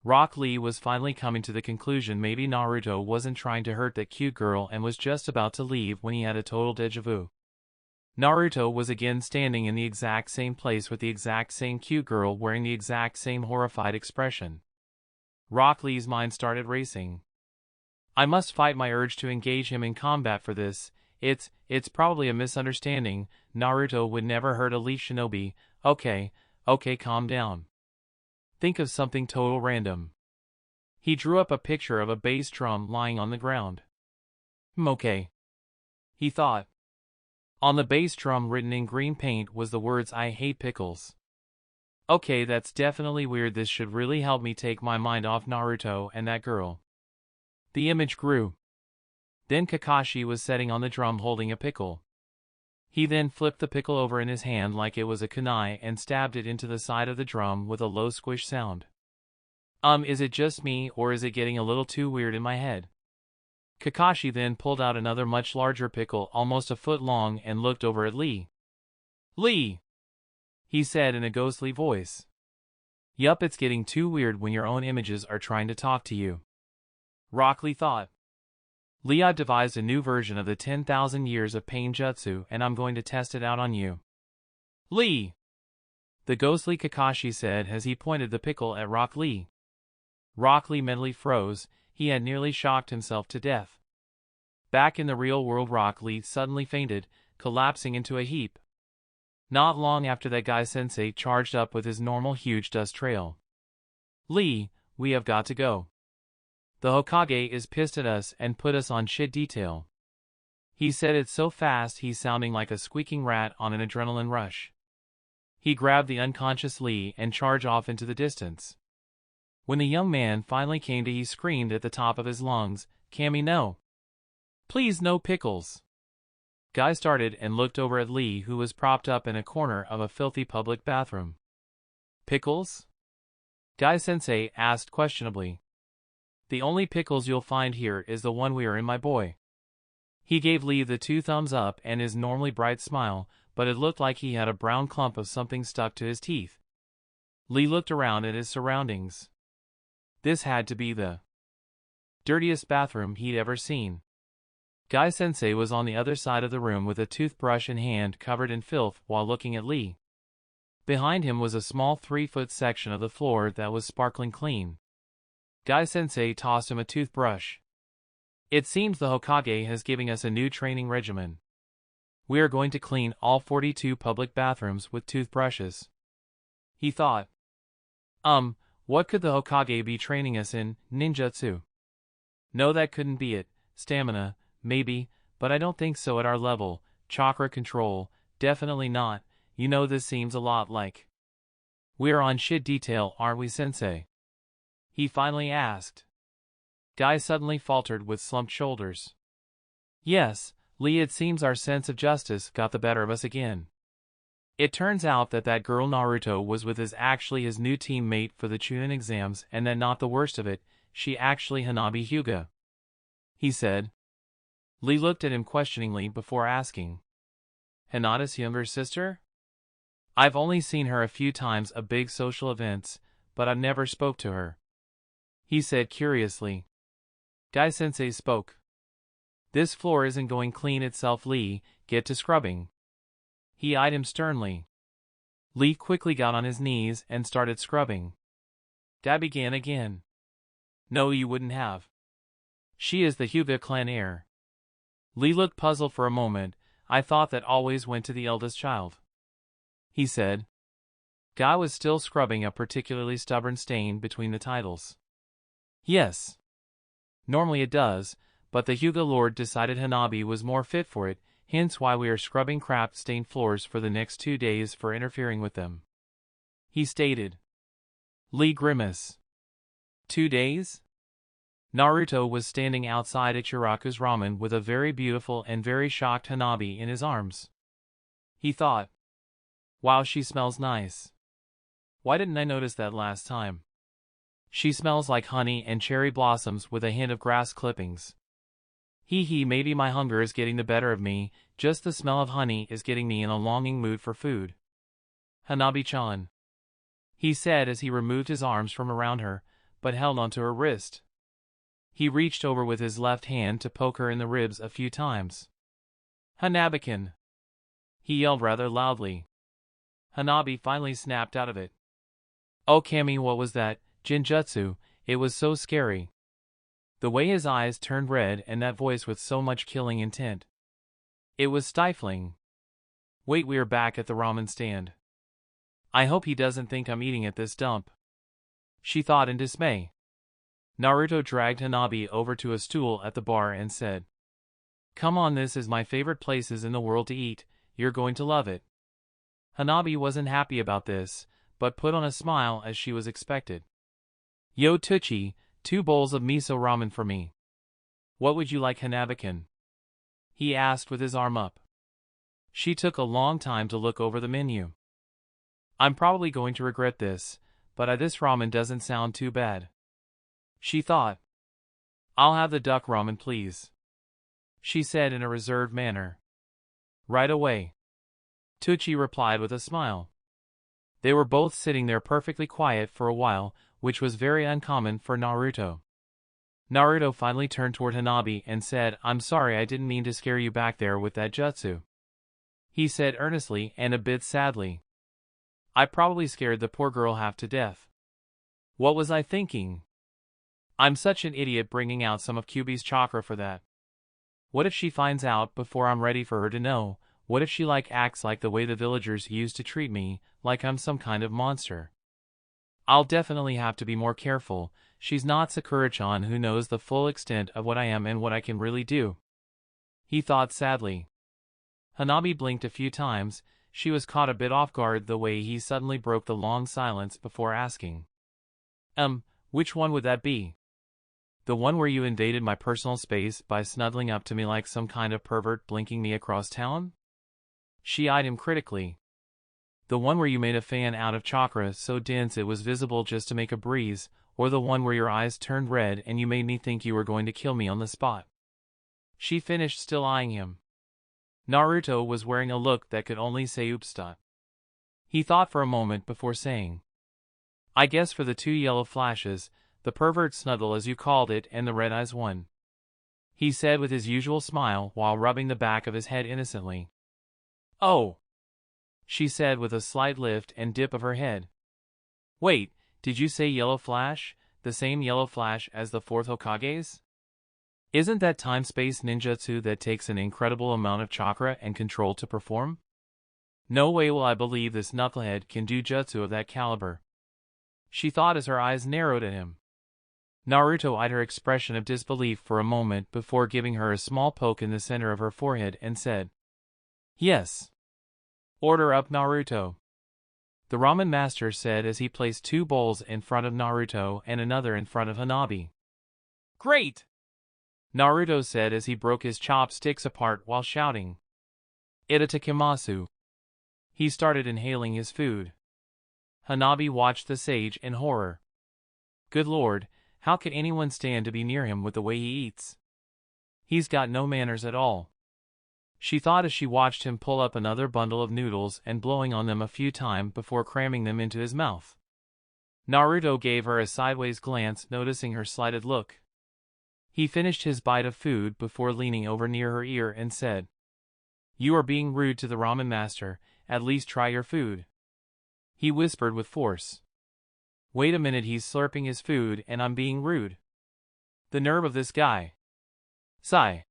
Rock Lee was finally coming to the conclusion maybe Naruto wasn't trying to hurt that cute girl and was just about to leave when he had a total déjà vu. Naruto was again standing in the exact same place with the exact same cute girl wearing the exact same horrified expression. Rock Lee's mind started racing. I must fight my urge to engage him in combat for this. It's probably a misunderstanding. Naruto would never hurt a Lee shinobi. Okay, calm down. Think of something total random. He drew up a picture of a bass drum lying on the ground. Okay. He thought. On the bass drum written in green paint was the words "I hate pickles." Okay, that's definitely weird. This should really help me take my mind off Naruto and that girl. The image grew. Then Kakashi was sitting on the drum holding a pickle. He then flipped the pickle over in his hand like it was a kunai and stabbed it into the side of the drum with a low squish sound. Is it just me or is it getting a little too weird in my head? Kakashi then pulled out another much larger pickle almost a foot long and looked over at Lee. Lee! He said in a ghostly voice. Yup, it's getting too weird when your own images are trying to talk to you. Rock Lee thought. Lee, I've devised a new version of the 10,000 years of pain jutsu and I'm going to test it out on you. Lee! The ghostly Kakashi said as he pointed the pickle at Rock Lee. Rock Lee mentally froze. He had nearly shocked himself to death. Back in the real world, Rock Lee suddenly fainted, collapsing into a heap. Not long after that, Guy Sensei charged up with his normal huge dust trail. Lee, we have got to go. The Hokage is pissed at us and put us on shit detail. He said it so fast he's sounding like a squeaking rat on an adrenaline rush. He grabbed the unconscious Lee and charged off into the distance. When the young man finally came to, he screamed at the top of his lungs, Kami, no. Please, no pickles. Guy started and looked over at Lee, who was propped up in a corner of a filthy public bathroom. Pickles? Guy Sensei asked questionably. The only pickles you'll find here is the one we are in, my boy. He gave Lee the 2 thumbs up and his normally bright smile, but it looked like he had a brown clump of something stuck to his teeth. Lee looked around at his surroundings. This had to be the dirtiest bathroom he'd ever seen. Guy Sensei was on the other side of the room with a toothbrush in hand covered in filth while looking at Lee. Behind him was a small 3-foot section of the floor that was sparkling clean. Guy Sensei tossed him a toothbrush. It seems the Hokage has given us a new training regimen. We are going to clean all 42 public bathrooms with toothbrushes. He thought. What could the Hokage be training us in? Ninjutsu? No, that couldn't be it. Stamina, maybe, but I don't think so at our level. Chakra control, definitely not. You know, this seems a lot like we're on shit detail, aren't we, Sensei? He finally asked. Guy suddenly faltered with slumped shoulders. Yes, Lee, it seems our sense of justice got the better of us again. It turns out that girl Naruto was with is actually his new teammate for the Chunnin exams, and that not the worst of it, she actually Hanabi Hyuga. He said. Lee looked at him questioningly before asking. Hinata's younger sister? I've only seen her a few times at big social events, but I've never spoke to her. He said curiously. Guy Sensei spoke. This floor isn't going clean itself, Lee, get to scrubbing. He eyed him sternly. Lee quickly got on his knees and started scrubbing. Guy began again. No, you wouldn't have. She is the Hyuga clan heir. Lee looked puzzled for a moment. I thought that always went to the eldest child. He said. Guy was still scrubbing a particularly stubborn stain between the titles. Yes. Normally it does, but the Hyuga Lord decided Hanabi was more fit for it, hence why we are scrubbing craft-stained floors for the next 2 days for interfering with them. He stated. Lee grimaced. 2 days? Naruto was standing outside Ichiraku's ramen with a very beautiful and very shocked Hanabi in his arms. He thought. Wow, she smells nice. Why didn't I notice that last time? She smells like honey and cherry blossoms with a hint of grass clippings. Maybe my hunger is getting the better of me, just the smell of honey is getting me in a longing mood for food. Hanabi-chan. He said as he removed his arms from around her, but held onto her wrist. He reached over with his left hand to poke her in the ribs a few times. Hanabi-kun. He yelled rather loudly. Hanabi finally snapped out of it. Oh Kami, what was that? Jinjutsu, It was so scary. The way his eyes turned red and that voice with so much killing intent. It was stifling. Wait, we are back at the ramen stand. I hope he doesn't think I'm eating at this dump, she thought in dismay. Naruto dragged Hanabi over to a stool at the bar and said, "Come on, this is my favorite places in the world to eat, you're going to love it." Hanabi wasn't happy about this, but put on a smile as she was expected. "Yo Tucci, 2 bowls of miso ramen for me. What would you like, Hanabi-kun?" he asked with his arm up. She took a long time to look over the menu. "I'm probably going to regret this, but this ramen doesn't sound too bad," she thought. "I'll have the duck ramen, please," she said in a reserved manner. "Right away," Tucci replied with a smile. They were both sitting there perfectly quiet for a while, which was very uncommon for Naruto. Naruto finally turned toward Hanabi and said, "I'm sorry, I didn't mean to scare you back there with that jutsu," he said earnestly and a bit sadly. "I probably scared the poor girl half to death. What was I thinking? I'm such an idiot bringing out some of Kyuubi's chakra for that. What if she finds out before I'm ready for her to know? What if she acts like the way the villagers used to treat me, like I'm some kind of monster? I'll definitely have to be more careful. She's not Sakura-chan who knows the full extent of what I am and what I can really do," he thought sadly. Hanabi blinked a few times. She was caught a bit off guard the way he suddenly broke the long silence before asking, Which one would that be? The one where you invaded my personal space by snuggling up to me like some kind of pervert blinking me across town?" She eyed him critically. "The one where you made a fan out of chakra so dense it was visible just to make a breeze, or the one where your eyes turned red and you made me think you were going to kill me on the spot?" She finished, still eyeing him. Naruto was wearing a look that could only say "Oopsta." He thought for a moment before saying, "I guess for the 2 yellow flashes, the pervert snuggle as you called it, and the red eyes one," he said with his usual smile while rubbing the back of his head innocently. "Oh," she said with a slight lift and dip of her head. "Wait, did you say yellow flash, the same yellow flash as the 4th Hokage's? Isn't that time-space ninjutsu that takes an incredible amount of chakra and control to perform? No way will I believe this knucklehead can do jutsu of that caliber," she thought as her eyes narrowed at him. Naruto eyed her expression of disbelief for a moment before giving her a small poke in the center of her forehead and said, "Yes. Order up, Naruto," the ramen master said as he placed 2 bowls in front of Naruto and another in front of Hanabi. "Great!" Naruto said as he broke his chopsticks apart while shouting, "Itadakimasu." He started inhaling his food. Hanabi watched the sage in horror. Good lord, how could anyone stand to be near him with the way he eats? He's got no manners at all, she thought as she watched him pull up another bundle of noodles and blowing on them a few times before cramming them into his mouth. Naruto gave her a sideways glance, noticing her slighted look. He finished his bite of food before leaning over near her ear and said, "You are being rude to the ramen master, at least try your food," he whispered with force. "Wait a minute, he's slurping his food and I'm being rude. The nerve of this guy. Sigh.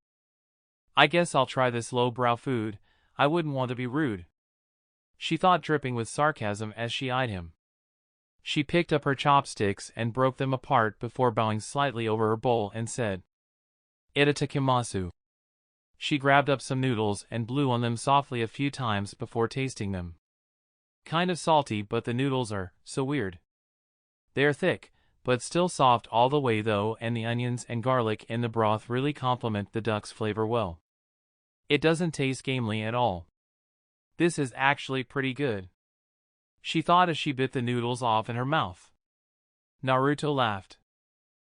I guess I'll try this low-brow food, I wouldn't want to be rude," she thought, dripping with sarcasm as she eyed him. She picked up her chopsticks and broke them apart before bowing slightly over her bowl and said, "Itadakimasu." She grabbed up some noodles and blew on them softly a few times before tasting them. Kind of salty, but the noodles are so weird. They're thick, but still soft all the way though, and the onions and garlic in the broth really complement the duck's flavor well. It doesn't taste gamey at all. This is actually pretty good, she thought as she bit the noodles off in her mouth. Naruto laughed.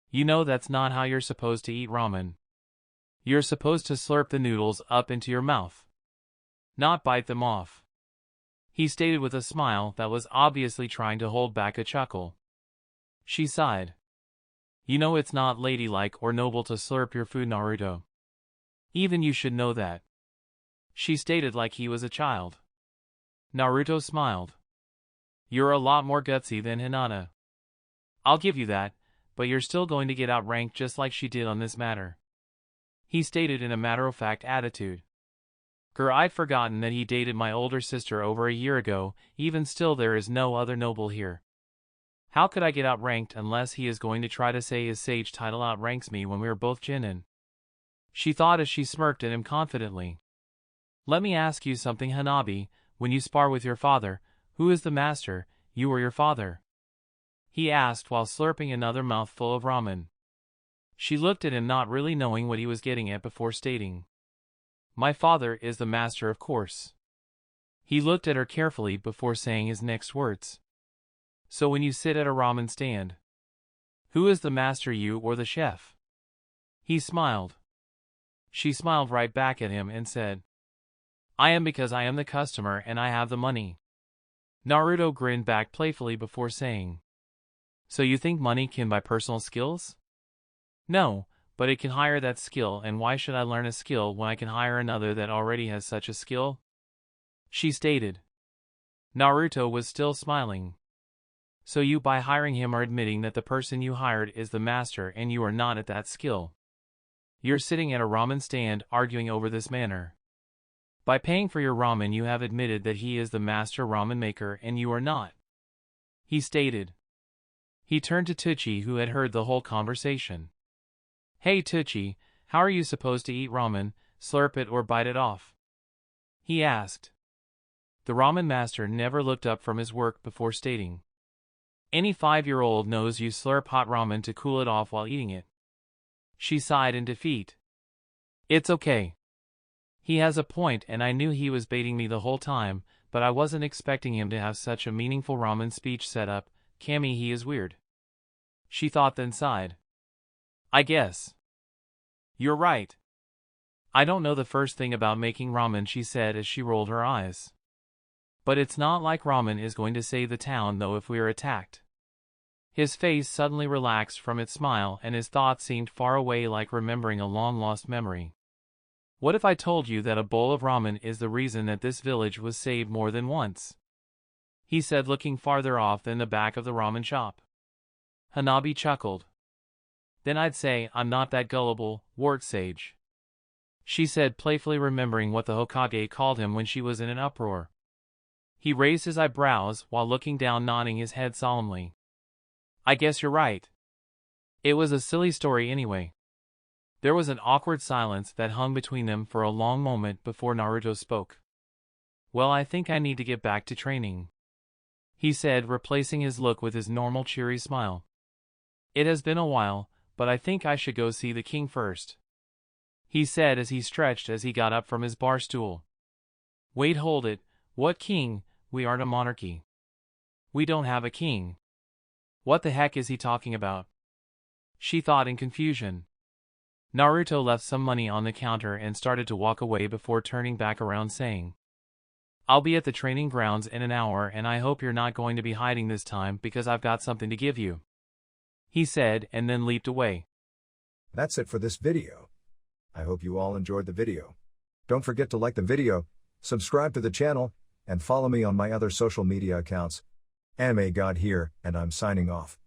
"You know that's not how you're supposed to eat ramen. You're supposed to slurp the noodles up into your mouth, not bite them off," he stated with a smile that was obviously trying to hold back a chuckle. She sighed. "You know it's not ladylike or noble to slurp your food, Naruto. Even you should know that," she stated like he was a child. Naruto smiled. "You're a lot more gutsy than Hinata. I'll give you that, but you're still going to get outranked just like she did on this matter," he stated in a matter-of-fact attitude. "Grr, I'd forgotten that he dated my older sister over a year ago. Even still, there is no other noble here. How could I get outranked unless he is going to try to say his sage title outranks me when we are both Chunnin?" she thought as she smirked at him confidently. "Let me ask you something, Hanabi. When you spar with your father, who is the master, you or your father?" he asked while slurping another mouthful of ramen. She looked at him, not really knowing what he was getting at, before stating, "My father is the master, of course." He looked at her carefully before saying his next words. "So when you sit at a ramen stand, who is the master, you or the chef?" He smiled. She smiled right back at him and said, "I am, because I am the customer and I have the money." Naruto grinned back playfully before saying, "So you think money can buy personal skills?" "No, but it can hire that skill, and why should I learn a skill when I can hire another that already has such a skill?" she stated. Naruto was still smiling. "So you, by hiring him, are admitting that the person you hired is the master and you are not at that skill. You're sitting at a ramen stand arguing over this manner. By paying for your ramen, you have admitted that he is the master ramen maker and you are not," he stated. He turned to Tucci, who had heard the whole conversation. "Hey Tucci, how are you supposed to eat ramen, slurp it or bite it off?" he asked. The ramen master never looked up from his work before stating, "Any 5-year-old knows you slurp hot ramen to cool it off while eating it." She sighed in defeat. "It's okay. He has a point, and I knew he was baiting me the whole time, but I wasn't expecting him to have such a meaningful ramen speech set up. Cammy, he is weird," she thought, then sighed. "I guess you're right. I don't know the first thing about making ramen," she said as she rolled her eyes. "But it's not like ramen is going to save the town, though, if we are attacked." His face suddenly relaxed from its smile and his thoughts seemed far away, like remembering a long-lost memory. "What if I told you that a bowl of ramen is the reason that this village was saved more than once?" he said, looking farther off than the back of the ramen shop. Hanabi chuckled. "Then I'd say I'm not that gullible, wart sage," she said, playfully remembering what the Hokage called him when she was in an uproar. He raised his eyebrows while looking down, nodding his head solemnly. "I guess you're right. It was a silly story anyway." There was an awkward silence that hung between them for a long moment before Naruto spoke. "Well, I think I need to get back to training," he said, replacing his look with his normal cheery smile. "It has been a while, but I think I should go see the king first," he said as he stretched as he got up from his bar stool. "Wait, hold it, what king? We aren't a monarchy. We don't have a king. What the heck is he talking about?" she thought in confusion. Naruto left some money on the counter and started to walk away before turning back around, saying, "I'll be at the training grounds in an hour, and I hope you're not going to be hiding this time, because I've got something to give you," he said, and then leaped away.
That's it for this video. I hope you all enjoyed the video. Don't forget to like the video, subscribe to the channel, and follow me on my other social media accounts. Anime God here, and I'm signing off.